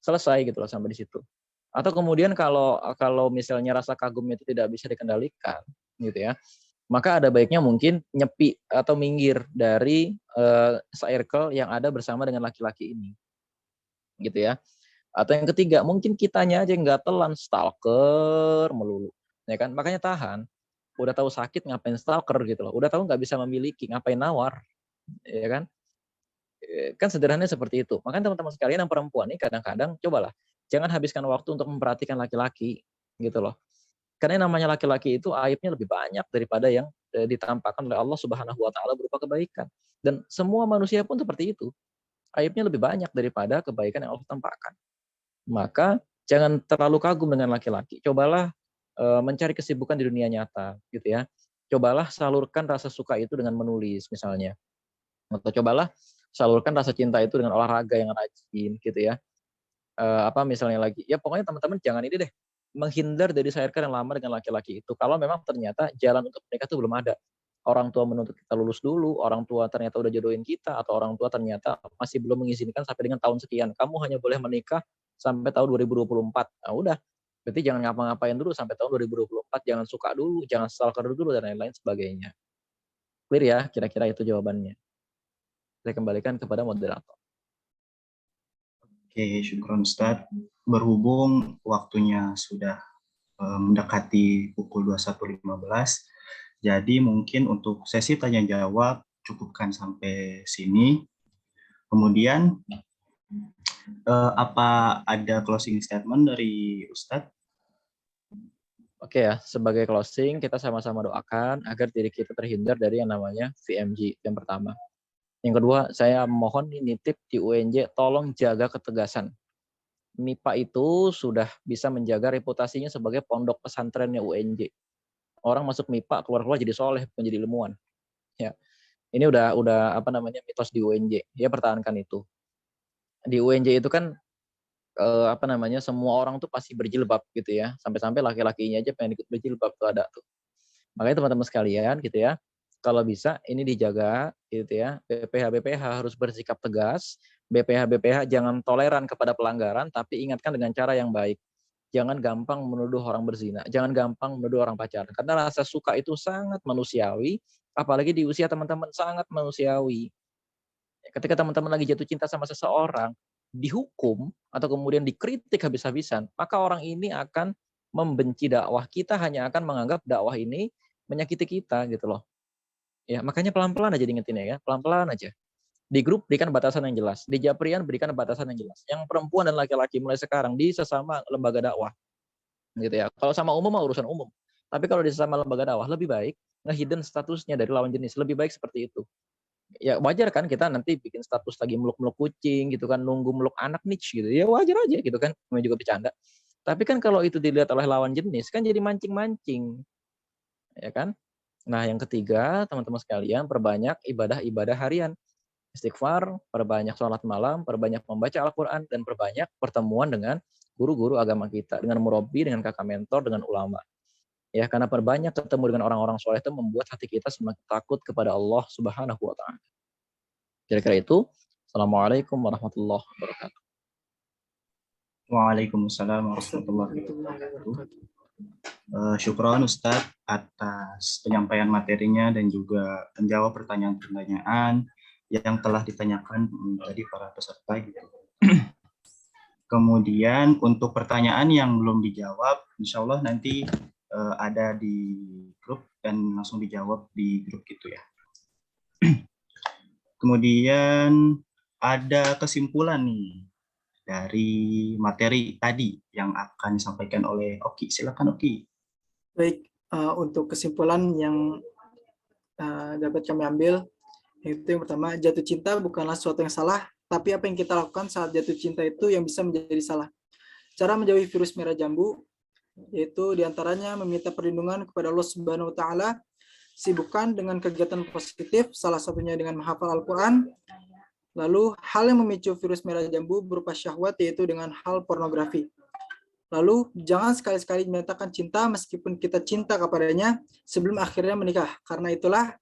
Selesai gitu loh sampai di situ. Atau kemudian kalau misalnya rasa kagumnya itu tidak bisa dikendalikan gitu ya. Maka ada baiknya mungkin nyepi atau minggir dari circle yang ada bersama dengan laki-laki ini. Gitu ya. Atau yang ketiga, mungkin kitanya aja yang gatelan stalker melulu. Ya kan? Makanya tahan. Udah tahu sakit ngapain stalker gitu loh. Udah tahu nggak bisa memiliki, ngapain nawar. Ya kan? Kan sederhananya seperti itu. Makanya teman-teman sekalian yang perempuan nih kadang-kadang cobalah jangan habiskan waktu untuk memperhatikan laki-laki gitu loh. Karena yang namanya laki-laki itu aibnya lebih banyak daripada yang ditampakkan oleh Allah Subhanahu wa taala berupa kebaikan. Dan semua manusia pun seperti itu. Aibnya lebih banyak daripada kebaikan yang Allah tampakkan. Maka jangan terlalu kagum dengan laki-laki. Cobalah mencari kesibukan di dunia nyata gitu ya. Cobalah salurkan rasa suka itu dengan menulis misalnya. Atau cobalah salurkan rasa cinta itu dengan olahraga yang rajin gitu ya. Apa misalnya lagi, ya pokoknya teman-teman jangan ini deh, menghindar dari circle yang lama dengan laki-laki itu. Kalau memang ternyata jalan untuk menikah itu belum ada. Orang tua menuntut kita lulus dulu, orang tua ternyata udah jodohin kita, atau orang tua ternyata masih belum mengizinkan sampai dengan tahun sekian. Kamu hanya boleh menikah sampai tahun 2024. Nah udah, berarti jangan ngapa-ngapain dulu sampai tahun 2024, jangan suka dulu, jangan stalker dulu, dan lain-lain sebagainya. Clear ya, kira-kira itu jawabannya. Saya kembalikan kepada moderator. Oke, syukron Ustaz. Berhubung waktunya sudah mendekati pukul 21.15, jadi mungkin untuk sesi tanya jawab cukupkan sampai sini. Kemudian apa ada closing statement dari Ustadz? Oke ya, sebagai closing kita sama-sama doakan agar diri kita terhindar dari yang namanya VMG yang pertama. Yang kedua, saya mohon nitip di UNJ tolong jaga ketegasan. MIPA itu sudah bisa menjaga reputasinya sebagai pondok pesantrennya UNJ. Orang masuk MIPA keluar-keluar jadi soleh, menjadi ilmuwan. Ya, ini udah apa namanya mitos di UNJ. Ya pertahankan itu. Di UNJ itu kan apa namanya semua orang tuh pasti berjilbab gitu ya. Sampai-sampai laki-lakinya aja pengen ikut berjilbab tuh ada tuh. Makanya teman-teman sekalian gitu ya, kalau bisa ini dijaga gitu ya. BPH harus bersikap tegas. BPH jangan toleran kepada pelanggaran, tapi ingatkan dengan cara yang baik. Jangan gampang menuduh orang berzina, jangan gampang menuduh orang pacaran. Karena rasa suka itu sangat manusiawi, apalagi di usia teman-teman sangat manusiawi. Ketika teman-teman lagi jatuh cinta sama seseorang, dihukum atau kemudian dikritik habis-habisan, maka orang ini akan membenci dakwah kita, hanya akan menganggap dakwah ini menyakiti kita gitu loh. Ya, makanya pelan-pelan aja diingetin ya, pelan-pelan aja. Di grup berikan batasan yang jelas, di Japrian berikan batasan yang jelas. Yang perempuan dan laki-laki mulai sekarang di sesama lembaga dakwah gitu ya. Kalau sama umum mah urusan umum. Tapi kalau di sesama lembaga dakwah lebih baik ngehidden statusnya dari lawan jenis, lebih baik seperti itu. Ya wajar kan kita nanti bikin status lagi meluk-meluk kucing gitu kan, nunggu meluk anak niche gitu. Ya wajar aja gitu kan, namanya juga bercanda. Tapi kan kalau itu dilihat oleh lawan jenis kan jadi mancing-mancing. Ya kan? Nah, yang ketiga, teman-teman sekalian, perbanyak ibadah-ibadah harian. Istighfar, perbanyak sholat malam, perbanyak membaca Al-Quran, dan perbanyak pertemuan dengan guru-guru agama kita, dengan murabi, dengan kakak mentor, dengan ulama. Ya, karena perbanyak ketemu dengan orang-orang soleh itu membuat hati kita semakin takut kepada Allah Subhanahu wa taala. Kira-kira itu. Assalamualaikum warahmatullahi wabarakatuh. Waalaikumsalam warahmatullahi wabarakatuh. Syukron Ustadz atas penyampaian materinya dan juga menjawab pertanyaan-pertanyaan yang telah ditanyakan dari para peserta gitu. Kemudian untuk pertanyaan yang belum dijawab, insya Allah nanti ada di grup dan langsung dijawab di grup gitu ya. Kemudian ada kesimpulan nih dari materi tadi yang akan disampaikan oleh Oki. Silakan Oki. Baik, untuk kesimpulan yang dapat kami ambil, itu yang pertama, jatuh cinta bukanlah sesuatu yang salah, tapi apa yang kita lakukan saat jatuh cinta itu yang bisa menjadi salah. Cara menjauhi virus merah jambu, yaitu diantaranya meminta perlindungan kepada Allah Subhanahu wa Ta'ala, sibukkan dengan kegiatan positif, salah satunya dengan menghafal Al-Quran. Lalu hal yang memicu virus merah jambu berupa syahwat, yaitu dengan hal pornografi. Lalu jangan sekali-sekali menyatakan cinta meskipun kita cinta kepadanya sebelum akhirnya menikah. Karena itulah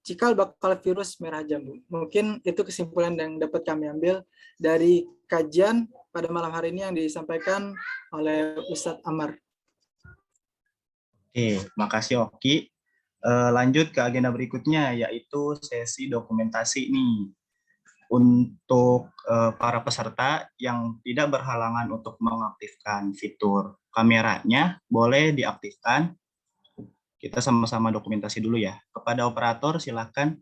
cikal bakal virus merah jambu. Mungkin itu kesimpulan yang dapat kami ambil dari kajian pada malam hari ini yang disampaikan oleh Ustadz Amar. Oke, makasih Oki. Lanjut ke agenda berikutnya, yaitu sesi dokumentasi nih. Untuk para peserta yang tidak berhalangan untuk mengaktifkan fitur kameranya, boleh diaktifkan. Kita sama-sama dokumentasi dulu ya. Kepada operator, silakan.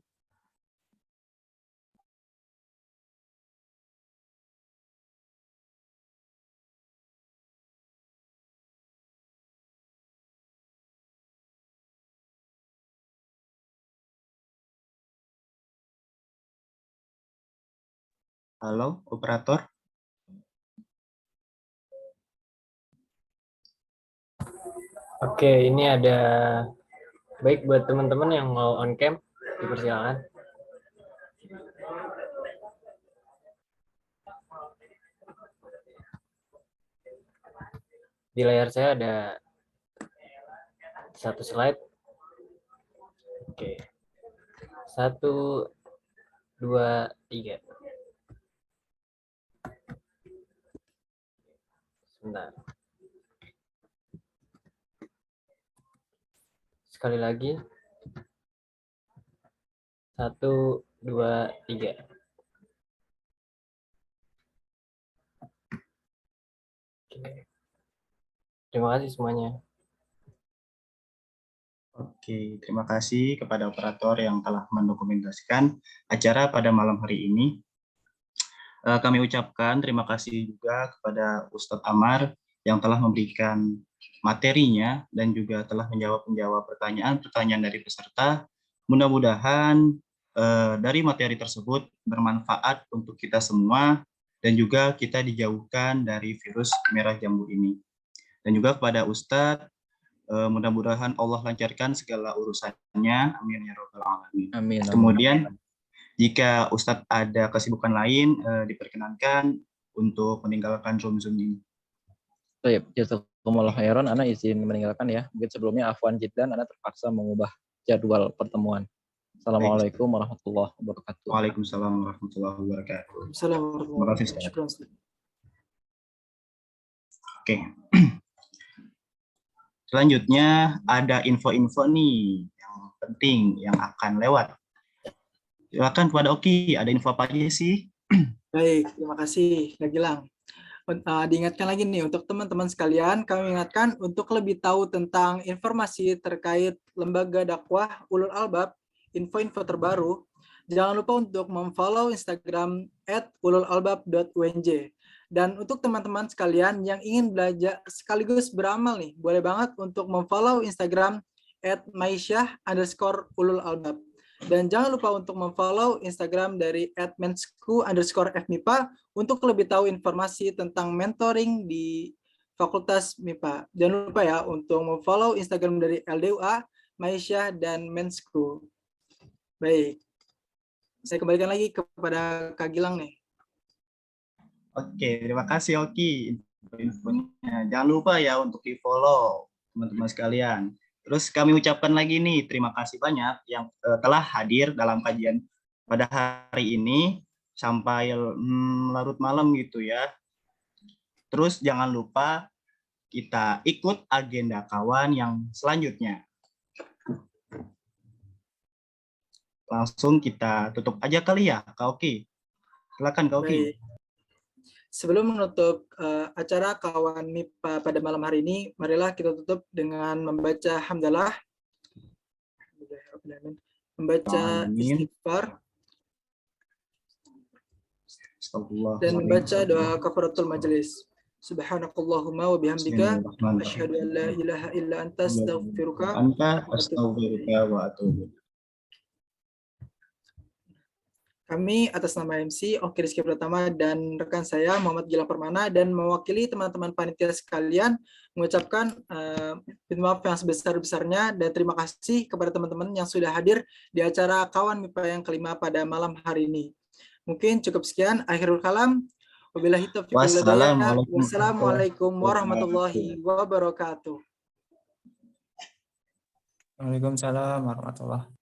Halo, operator. Oke, ini ada baik buat teman-teman yang mau on cam, dipersilakan. Di layar saya ada satu slide. Oke. 1, 2, 3. Sebentar. Sekali lagi. 1, 2, 3. Oke. Terima kasih semuanya. Oke, terima kasih kepada operator yang telah mendokumentasikan acara pada malam hari ini. Kami ucapkan terima kasih juga kepada Ustadz Amar yang telah memberikan materinya dan juga telah menjawab pertanyaan-pertanyaan dari peserta. Mudah-mudahan dari materi tersebut bermanfaat untuk kita semua dan juga kita dijauhkan dari virus merah jambu ini. Dan juga kepada Ustadz, mudah-mudahan Allah lancarkan segala urusannya. Amin ya rabbal alamin. Amin. Kemudian jika Ustadz ada kesibukan lain, diperkenankan untuk meninggalkan Zoom ini. Baik, jazakumullah khairan. Ana izin meninggalkan ya. Mungkin sebelumnya afwan jiddan, Ana terpaksa mengubah jadwal pertemuan. Assalamualaikum warahmatullahi wabarakatuh. Waalaikumsalam warahmatullahi wabarakatuh. Assalamualaikum warahmatullahi wabarakatuh. Oke. Selanjutnya ada info-info nih yang penting yang akan lewat. Silakan kepada Oki, ada info apa aja sih? Baik, terima kasih Kak Gilang. Diingatkan lagi nih untuk teman-teman sekalian, kami ingatkan untuk lebih tahu tentang informasi terkait lembaga dakwah Ulul Albab, info-info terbaru, jangan lupa untuk memfollow Instagram @ululalbab.unj. Dan untuk teman-teman sekalian yang ingin belajar sekaligus beramal nih, boleh banget untuk memfollow Instagram @maisyah_ululalbab. Dan jangan lupa untuk memfollow Instagram dari @mensku_fmipa untuk lebih tahu informasi tentang mentoring di Fakultas MIPA. Jangan lupa ya untuk memfollow Instagram dari LDUA, Maisyah, dan Mensku. Baik, saya kembalikan lagi kepada Kak Gilang nih. Oke, terima kasih Oki infonya. Jangan lupa ya untuk di-follow teman-teman sekalian. Terus kami ucapkan lagi nih terima kasih banyak yang telah hadir dalam kajian pada hari ini sampai larut malam gitu ya. Terus jangan lupa kita ikut agenda kawan yang selanjutnya. Langsung kita tutup aja kali ya, Kak Oki. Silakan Kak Oki. Baik. Sebelum menutup acara kawan MIPA pada malam hari ini, marilah kita tutup dengan membaca hamdalah, membaca istighfar, dan membaca doa kafaratul majelis. Subhanakallahumma wa bihamdika asyhadu an la ilaha illa anta astaghfiruka wa atubu. Kami atas nama MC Oki Rizky Pratama dan rekan saya Muhammad Gilang Permana dan mewakili teman-teman panitia sekalian mengucapkan maaf yang sebesar-besarnya dan terima kasih kepada teman-teman yang sudah hadir di acara Kawan MIPA yang kelima pada malam hari ini. Mungkin cukup sekian. Akhirul kalam. Wabillahi taufiq wal hidayah. Wassalamualaikum warahmatullahi wabarakatuh. Waalaikumsalam warahmatullahi